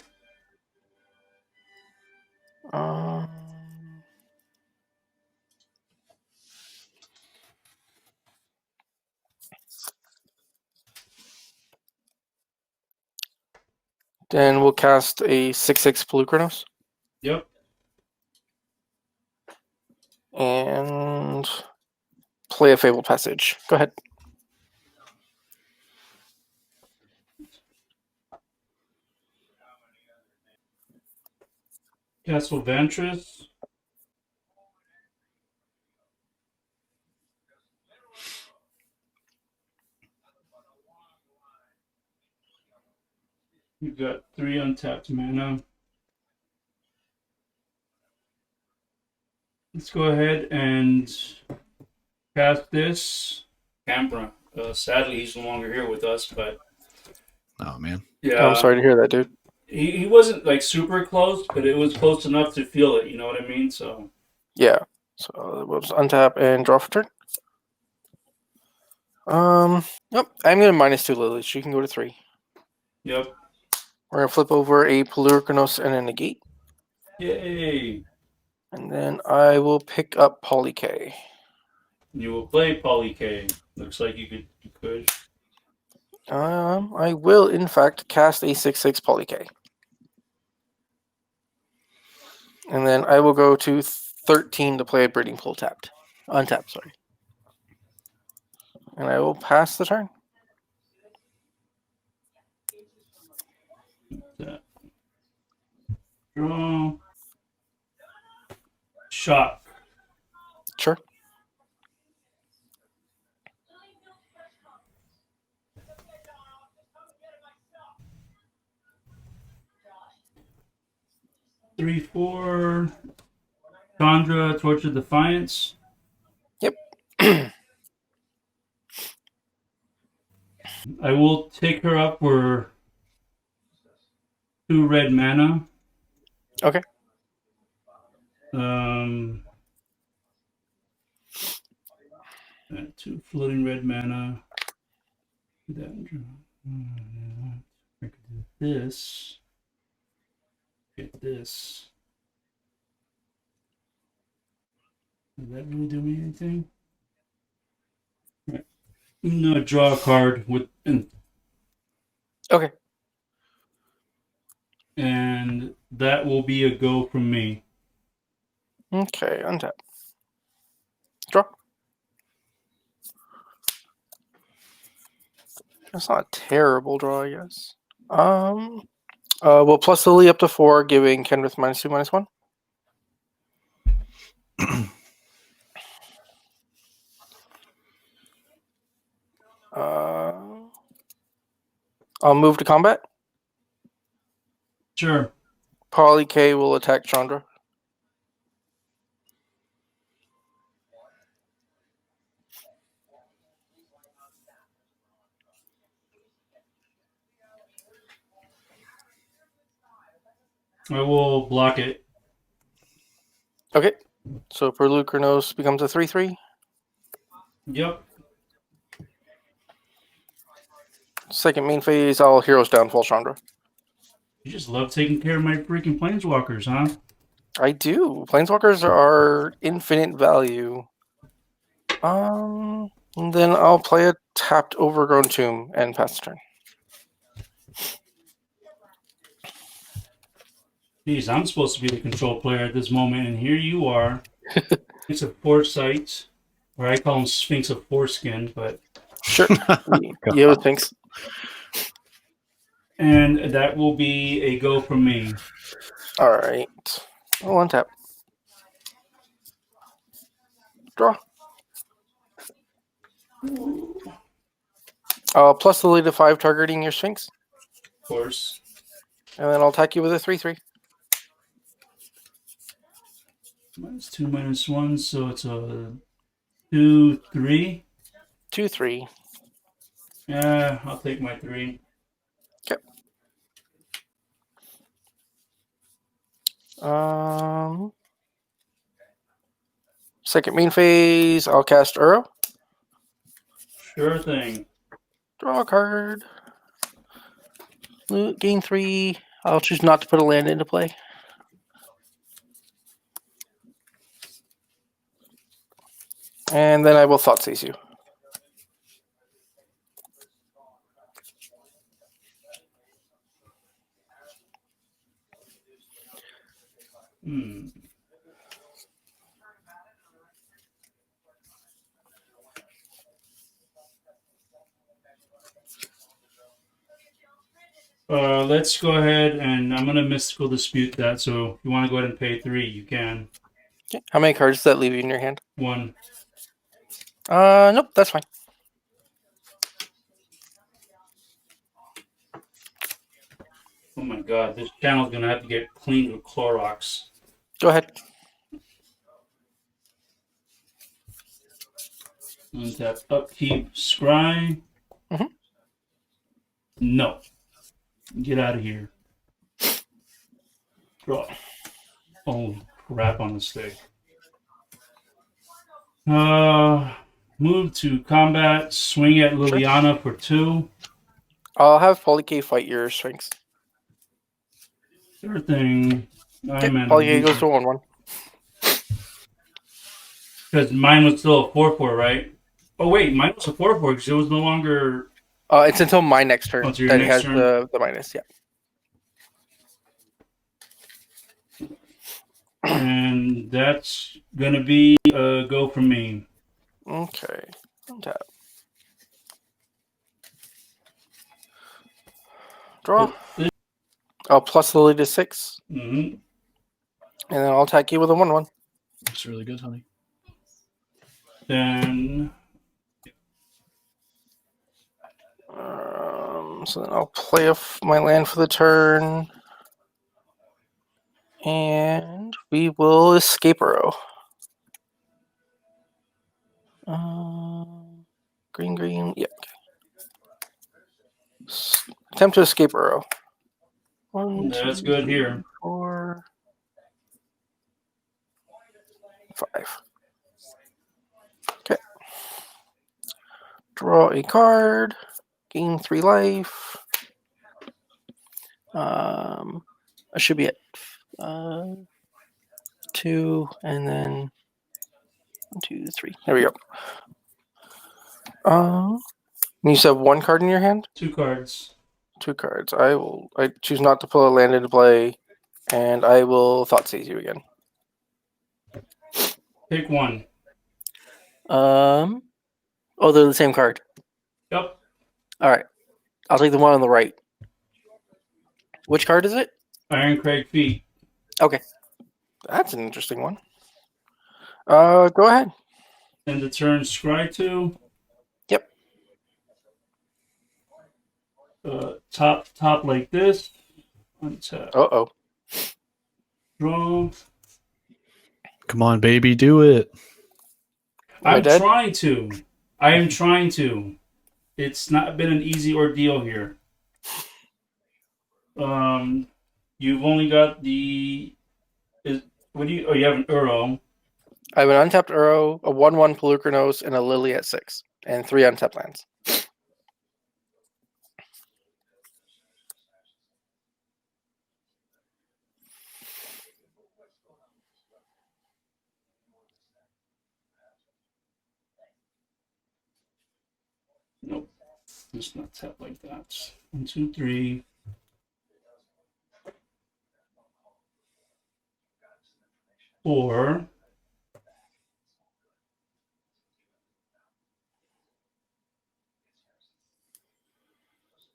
Speaker 2: Then we'll cast a 6/6 Pelucranos.
Speaker 1: Yep.
Speaker 2: And play a Fabled Passage. Go ahead.
Speaker 1: Castle Ventress. You've got 3 untapped mana. Let's go ahead and cast this. Camera. Sadly, he's no longer here with us, but
Speaker 4: Oh man.
Speaker 1: yeah,
Speaker 2: I'm sorry to hear that, dude.
Speaker 1: he wasn't like super close, but it was close enough to feel it. You know what I mean? So
Speaker 2: Yeah. So we'll just untap and draw for turn. Yep. I'm gonna -2 Lily. She can go to 3.
Speaker 1: yep.
Speaker 2: We're gonna flip over a Polyrkanos and a negate.
Speaker 1: Yay!
Speaker 2: And then I will pick up Poly K.
Speaker 1: You will play Poly K. Looks like you could. You could.
Speaker 2: I will in fact cast a 6/6 Poly K. And then I will go to 13 to play a Breeding Pool tapped. Untapped, sorry. And I will pass the turn.
Speaker 1: That. Draw. Shock.
Speaker 2: Sure.
Speaker 1: Three, 4. Chandra, Torture Defiance.
Speaker 2: Yep.
Speaker 1: I will take her up for 2 red mana.
Speaker 2: Okay.
Speaker 1: 2 floating red mana. I could do this. Get this. Does that really do me anything? Right. No, draw a card with
Speaker 2: Okay.
Speaker 1: and that will be a go from me.
Speaker 2: Okay, untap. Draw. That's not a terrible draw, I guess. We'll plus Lily up to 4, giving Kenneth -2/-1. I'll move to combat.
Speaker 1: Sure.
Speaker 2: Poly K will attack Chandra.
Speaker 1: I will block it.
Speaker 2: Okay. So Polyrkanos becomes a 3/3.
Speaker 1: Yep.
Speaker 2: Second main phase, I'll Heroes Downfall Chandra.
Speaker 1: You just love taking care of my freaking planeswalkers, huh?
Speaker 2: I do. Planeswalkers are infinite value. And then I'll play a tapped Overgrown Tomb and pass the turn.
Speaker 1: Geez, I'm supposed to be the control player at this moment, and here you are. It's a Foresight, or I call him Sphinx of Foreskin, but
Speaker 2: Sure. Yeah, thanks.
Speaker 1: and that will be a go from me.
Speaker 2: All right. I'll untap. Draw. Plus the lead to 5, targeting your Sphinx.
Speaker 1: Of course.
Speaker 2: And then I'll attack you with a 3/3.
Speaker 1: -2, -1, so it's a 2/3.
Speaker 2: 2/3.
Speaker 1: Yeah, I'll take my 3.
Speaker 2: Okay. Second main phase, I'll cast Uro.
Speaker 1: Sure thing.
Speaker 2: Draw a card. Gain 3. I'll choose not to put a land into play. And then I will Thoughtseize you.
Speaker 1: Let's go ahead and I'm gonna mystical dispute that. So if you want to go ahead and pay 3, you can.
Speaker 2: Okay. How many cards does that leave you in your hand?
Speaker 1: 1.
Speaker 2: Nope, that's fine.
Speaker 1: Oh my god, this channel's gonna have to get cleaned with Clorox.
Speaker 2: Go ahead.
Speaker 1: Untap, upkeep, scry.
Speaker 2: Mhm.
Speaker 1: No. Get out of here. Draw. Oh crap on the stick. Move to combat. Swing at
Speaker 2: Sure.
Speaker 1: Liliana for 2.
Speaker 2: I'll have Polycade fight your strengths.
Speaker 1: Sure thing.
Speaker 2: Okay,
Speaker 1: I'm
Speaker 2: Polycade goes to 1/1.
Speaker 1: Because mine was still a 4/4, right? Oh wait, mine was a 4/4 because it was no longer.
Speaker 2: It's until my next turn
Speaker 1: Until your
Speaker 2: that it
Speaker 1: next
Speaker 2: has
Speaker 1: turn?
Speaker 2: the minus. Yeah.
Speaker 1: And that's gonna be a go for me.
Speaker 2: Okay. Untap. Draw. I'll plus the lead to 6,
Speaker 1: Mm-hmm.
Speaker 2: and then I'll attack you with a 1/1.
Speaker 4: Looks really good, honey.
Speaker 1: Then
Speaker 2: So then I'll play my land for the turn, and we will escape Uro. Green. Yep. Attempt to escape Uro. 1,
Speaker 1: that's
Speaker 2: 2,
Speaker 1: good
Speaker 2: 3,
Speaker 1: here.
Speaker 2: 4, 5. Okay. Draw a card. Gain 3 life. I should be at 2, and then 1, 2, 3. There we go. You said 1 card in your hand?
Speaker 1: 2 cards.
Speaker 2: 2 cards. I choose not to pull a land into play, and I will thought seize you again.
Speaker 1: Pick 1.
Speaker 2: Oh, they're the same card.
Speaker 1: Yep.
Speaker 2: All right. I'll take the one on the right. Which card is it?
Speaker 1: Iron Craig Feet.
Speaker 2: Okay. That's an interesting one. Go ahead.
Speaker 1: And the turn scry 2.
Speaker 2: Yep.
Speaker 1: Top like this. Untap.
Speaker 2: Uh-oh.
Speaker 1: Draw.
Speaker 4: Come on, baby, do it.
Speaker 2: Am I
Speaker 1: I'm
Speaker 2: dead?
Speaker 1: trying to. I am trying to. It's not been an easy ordeal here. You've only got the. What do you? Oh, you have an Uro.
Speaker 2: I have an untapped Uro, a 1/1 Pelucranos, and a Lily at 6, and 3 untapped lands.
Speaker 1: Nope. It's not tap like that. 1, 2, 3. Or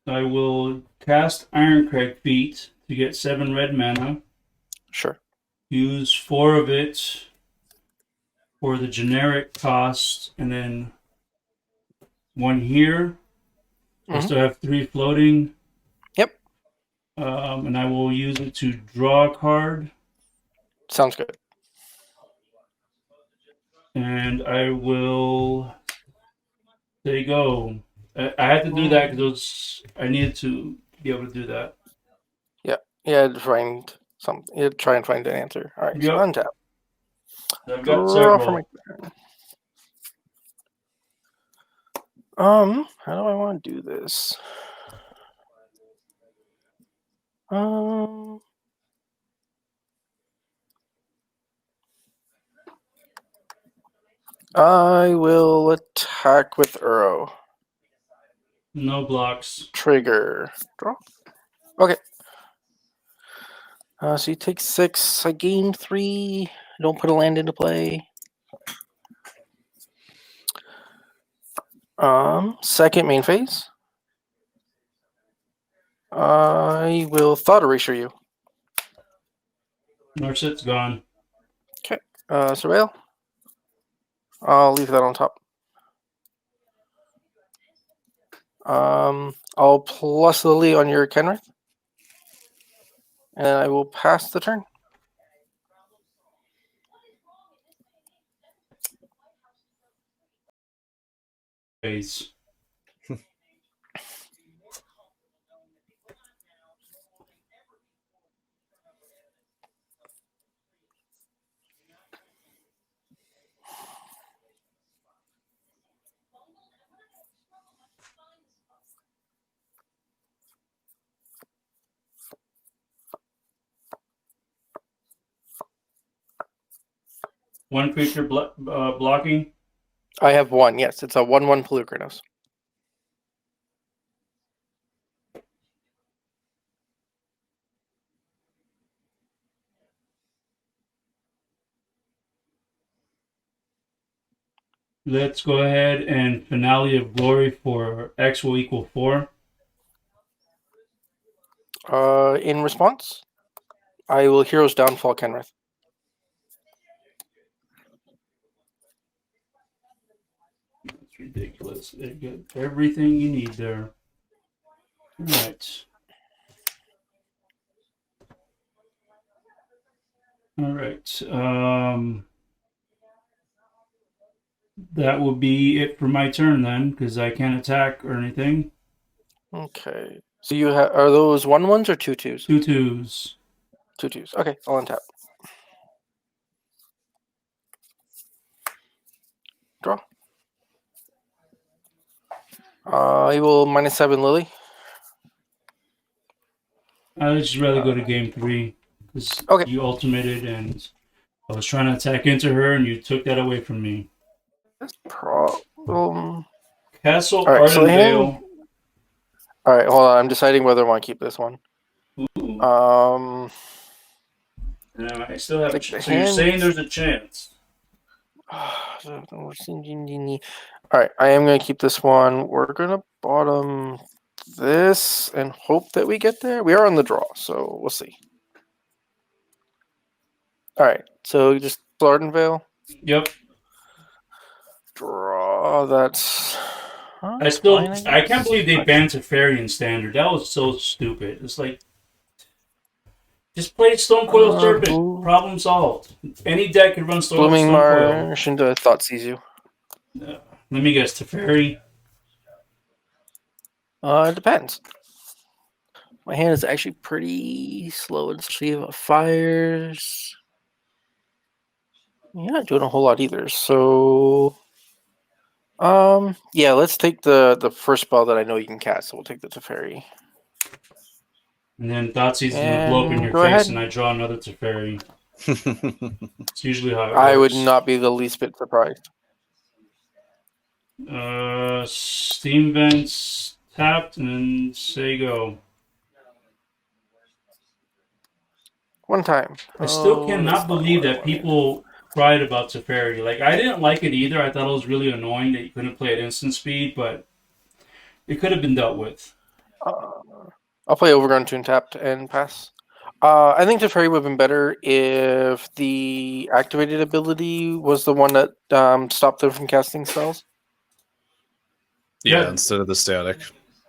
Speaker 1: I will cast Ironcrag Feet to get 7 red mana.
Speaker 2: Sure.
Speaker 1: Use 4 of it for the generic cost, and then 1 here. I still have 3 floating.
Speaker 2: Yep.
Speaker 1: And I will use it to draw a card.
Speaker 2: Sounds good.
Speaker 1: And I will. There you go. I had to do that because I needed to be able to do that.
Speaker 2: Yeah, to find something. Yeah, try and find an answer. All right, so
Speaker 1: Yep.
Speaker 2: untap.
Speaker 1: I've got
Speaker 2: Draw for
Speaker 1: several.
Speaker 2: my turn. How do I want to do this? I will attack with Uro.
Speaker 1: No blocks.
Speaker 2: Trigger. Draw. Okay. So you take 6. I gain 3. Don't put a land into play. Second main phase. I will thought erasure you.
Speaker 1: Narset's gone.
Speaker 2: Surveil. I'll leave that on top. I'll plus Lily on your Kenrith. And I will pass the turn.
Speaker 1: Phase. One creature blocking.
Speaker 2: I have one. Yes, it's a 1/1 Pelukrinos.
Speaker 1: Let's go ahead and finale of glory for X will equal 4.
Speaker 2: In response, I will Hero's Downfall Kenrith.
Speaker 1: That's ridiculous. They get everything you need there. All right. All right. That will be it for my turn then, because I can't attack or anything.
Speaker 2: Okay. So you are those 1/1s or 2/2s?
Speaker 1: 2/2s.
Speaker 2: 2/2s. Okay, I'll untap. Draw. I will -7 Lily.
Speaker 1: I'd just rather go to game 3 because
Speaker 2: Okay.
Speaker 1: you ultimated and I was trying to attack into her and you took that away from me.
Speaker 2: Problem.
Speaker 1: Castle
Speaker 2: All right, so the hand.
Speaker 1: Ardenvale.
Speaker 2: All right, hold on. I'm deciding whether I want to keep this one.
Speaker 1: Ooh.
Speaker 2: And
Speaker 1: I still have.
Speaker 2: like
Speaker 1: So
Speaker 2: the
Speaker 1: you're
Speaker 2: hand-
Speaker 1: saying there's a chance?
Speaker 2: All right, I am going to keep this one. We're going to bottom this and hope that we get there. We are on the draw, so we'll see. All right, so just Ardenvale.
Speaker 1: Yep.
Speaker 2: Draw. That's.
Speaker 1: I can't believe they banned Teferi in Standard. That was so stupid. It's like, just play Stonecoil Serpent. Problem solved. Any deck could run
Speaker 2: Blooming
Speaker 1: Stonecoil.
Speaker 2: Marsh into Thoughtseize.
Speaker 1: Let me guess, Teferi.
Speaker 2: It depends. My hand is actually pretty slow, especially if it fires. You're not doing a whole lot either, so yeah, let's take the first spell that I know you can cast. So we'll take the Teferi.
Speaker 1: And then Thoughtseize is gonna blow up in your
Speaker 2: Go
Speaker 1: face,
Speaker 2: ahead.
Speaker 1: and I draw another Teferi. It's usually how it works.
Speaker 2: I would not be the least bit surprised.
Speaker 1: Steam Vents tapped, and then say go.
Speaker 2: One time.
Speaker 1: I still cannot believe that people cried about Teferi. Like, I didn't like it either. I thought it was really annoying that you couldn't play at instant speed, but it could have been dealt with.
Speaker 2: I'll play Overgrown Tune tapped and pass. I think Teferi would have been better if the activated ability was the one that stopped them from casting spells.
Speaker 4: Yeah, instead of the static.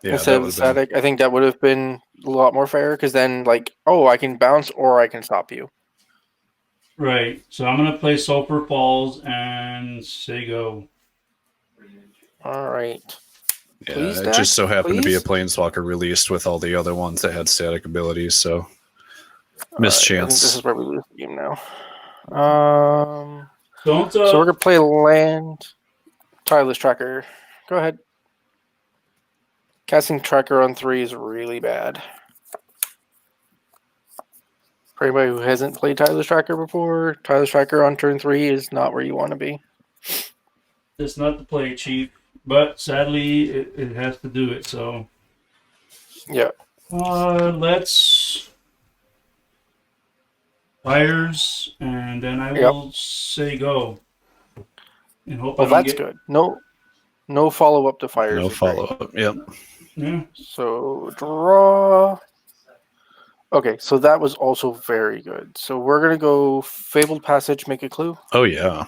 Speaker 4: Yeah,
Speaker 2: instead of the static. I think that would have been a lot more fair because then, like, oh, I can bounce or I can stop you.
Speaker 1: Right. So I'm going to play Sulphur Falls and say go.
Speaker 2: All right.
Speaker 4: Yeah,
Speaker 2: Please,
Speaker 4: it
Speaker 2: Dak,
Speaker 4: just so happened to be a
Speaker 2: please?
Speaker 4: Planeswalker released with all the other ones that had static abilities, so
Speaker 2: All
Speaker 4: missed
Speaker 2: right, I think
Speaker 4: chance.
Speaker 2: this is where we lose the game now.
Speaker 1: Don't.
Speaker 2: So we're gonna play land. Tireless Tracker. Go ahead. Casting Tracker on 3 is really bad. For anybody who hasn't played Tireless Tracker before, Tireless Tracker on turn 3 is not where you want to be.
Speaker 1: It's not the play, Chief. But sadly, it has to do it, so.
Speaker 2: Yeah.
Speaker 1: Let's. Fires, and then I will say go. And hope
Speaker 2: Well, that's good. No follow up to fires.
Speaker 4: No follow up. Yep.
Speaker 1: Yeah.
Speaker 2: So draw. Okay, so that was also very good. So we're gonna go Fabled Passage, make a clue.
Speaker 4: Oh yeah.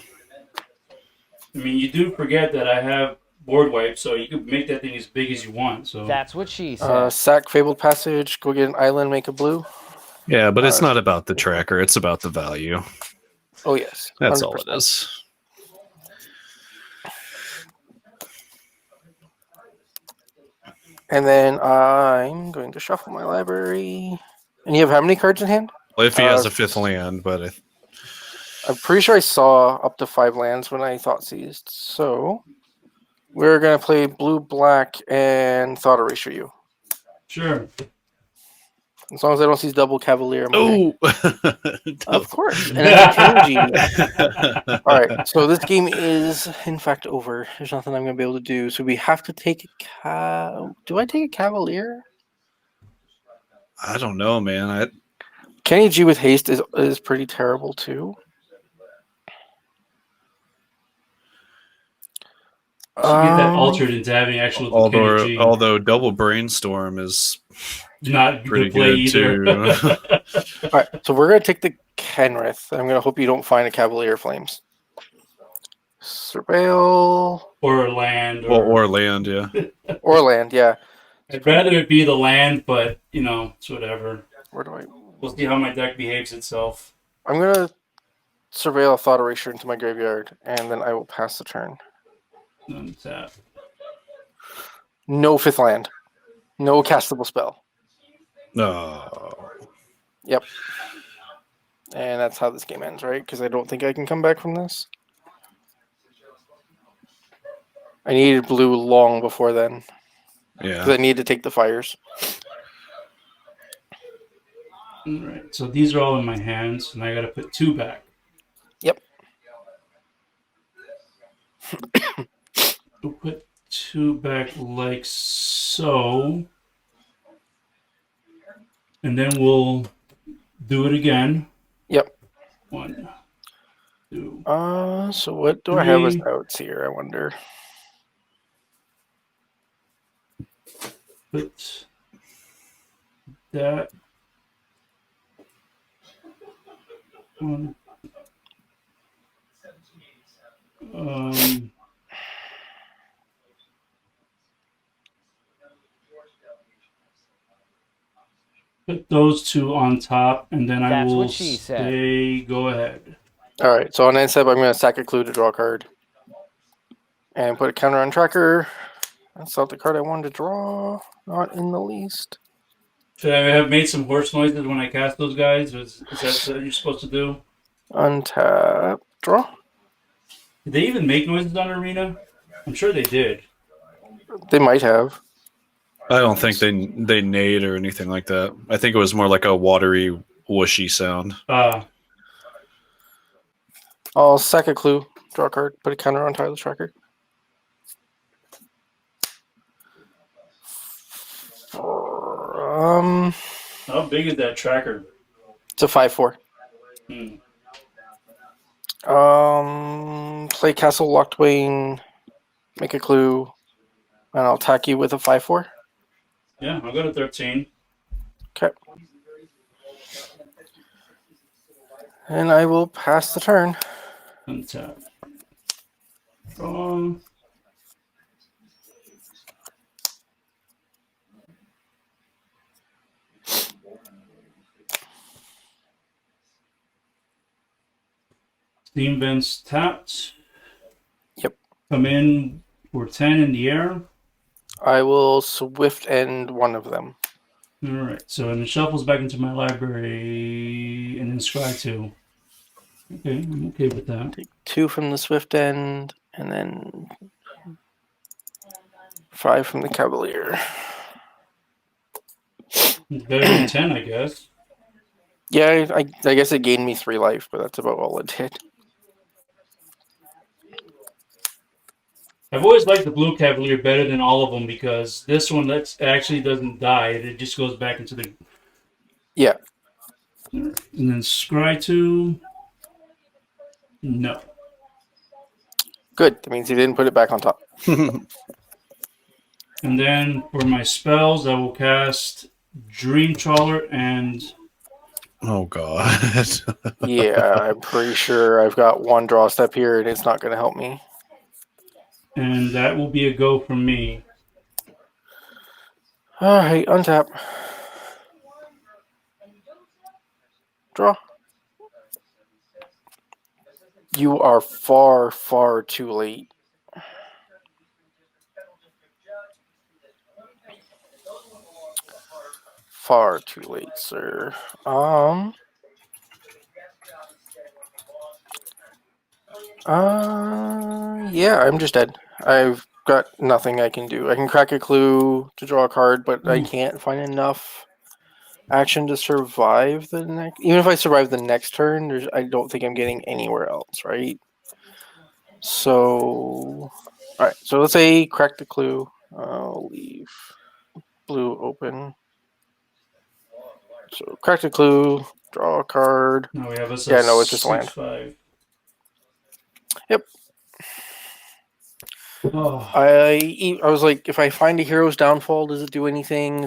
Speaker 1: I mean, you do forget that I have board wipe, so you can make that thing as big as you want. So
Speaker 5: That's what she said.
Speaker 2: Sack Fabled Passage, go get an island, make a blue.
Speaker 4: Yeah, but it's not about the tracker. It's about the value.
Speaker 2: Oh, yes.
Speaker 4: That's all it
Speaker 2: 100%.
Speaker 4: is.
Speaker 2: And then I'm going to shuffle my library. And you have how many cards in hand?
Speaker 4: Well, if he has a 5th land, but
Speaker 2: I'm pretty sure I saw up to 5 lands when I thought seized. So we're going to play blue, black, and Thought Erasure you.
Speaker 1: Sure.
Speaker 2: As long as I don't see double Cavalier. I'm okay.
Speaker 4: oh,
Speaker 2: Of course. And energy. All right. So this game is, in fact, over. There's nothing I'm going to be able to do. So we have to take a Do I take a Cavalier?
Speaker 4: I don't know, man.
Speaker 2: Kenny G with haste is pretty terrible too.
Speaker 1: Should get that altered into having actual Kenny G.
Speaker 4: Although double brainstorm is
Speaker 1: not
Speaker 4: pretty
Speaker 1: good
Speaker 4: either.
Speaker 2: All right, so we're gonna take the Kenrith. I'm gonna hope you don't find a Cavalier Flames. Surveil
Speaker 1: or land.
Speaker 4: Or land, yeah.
Speaker 2: Or land, yeah.
Speaker 1: I'd rather it be the land, but it's whatever.
Speaker 2: Where do I?
Speaker 1: We'll see how my deck behaves itself.
Speaker 2: I'm gonna Surveil a Thought Erasure into my graveyard, and then I will pass the turn.
Speaker 1: Untap.
Speaker 2: No 5th land. No castable spell.
Speaker 4: No.
Speaker 2: Yep. And that's how this game ends, right? Because I don't think I can come back from this. I needed blue long before then.
Speaker 4: Yeah.
Speaker 2: Because I need to take the fires.
Speaker 1: All right. So these are all in my hands, and I got to put 2 back.
Speaker 2: Yep.
Speaker 1: We'll put 2 back like so. And then we'll do it again.
Speaker 2: Yep.
Speaker 1: 1, 2.
Speaker 2: So what do I have as outs here, I wonder?
Speaker 1: Put that one. Put those 2 on top, and then I
Speaker 5: That's
Speaker 1: will
Speaker 5: what she said.
Speaker 1: go ahead.
Speaker 2: All right, so on end step, I'm going to sack a clue to draw a card. And put a counter on tracker. That's not the card I wanted to draw. Not in the least.
Speaker 1: Should I have made some horse noises when I cast those guys? Is that what you're supposed to do?
Speaker 2: Untap. Draw.
Speaker 1: Did they even make noises on Arena? I'm sure they did.
Speaker 2: They might have.
Speaker 4: I don't think they neighed or anything like that. I think it was more like a watery, whooshy sound.
Speaker 2: I'll sack a clue. Draw a card. Put a counter on Tyler's tracker.
Speaker 1: How big is that tracker?
Speaker 2: It's a 5/4. Play Castle Lockdwayne. Make a clue. And I'll attack you with a 5/4.
Speaker 1: Yeah, I'll go to 13.
Speaker 2: Okay. And I will pass the turn.
Speaker 1: Untap. Draw. Steam vents tapped.
Speaker 2: Yep.
Speaker 1: Come in for 10 in the air.
Speaker 2: I will swift end one of them.
Speaker 1: All right. So and it shuffles back into my library and then scry 2. Okay, I'm okay with that.
Speaker 2: Take 2 from the swift end, and then 5 from the Cavalier.
Speaker 1: Better than 10, I guess.
Speaker 2: Yeah, I guess it gained me 3 life, but that's about all it did.
Speaker 1: I've always liked the Blue Cavalier better than all of them because this one actually doesn't die. It just goes back into the...
Speaker 2: Yeah.
Speaker 1: And then scry 2. No.
Speaker 2: Good. That means he didn't put it back on top.
Speaker 1: And then for my spells, I will cast Dream Trawler and...
Speaker 4: Oh, God.
Speaker 2: Yeah, I'm pretty sure I've got 1 draw step here, and it's not going to help me.
Speaker 1: And that will be a go from me.
Speaker 2: All right, untap. Draw. You are far, far too late. Far too late, sir. Yeah, I'm just dead. I've got nothing I can do. I can crack a clue to draw a card, but I can't find enough action to survive the next. Even if I survive the next turn, I don't think I'm getting anywhere else, right? So, all right. So let's say crack the clue. I'll leave blue open. So crack the clue. Draw a card.
Speaker 1: Now we have us
Speaker 2: Yeah,
Speaker 1: a
Speaker 2: no, it's just land.
Speaker 1: 6/5.
Speaker 2: Yep.
Speaker 1: Oh.
Speaker 2: I was like, if I find a hero's downfall, does it do anything? It's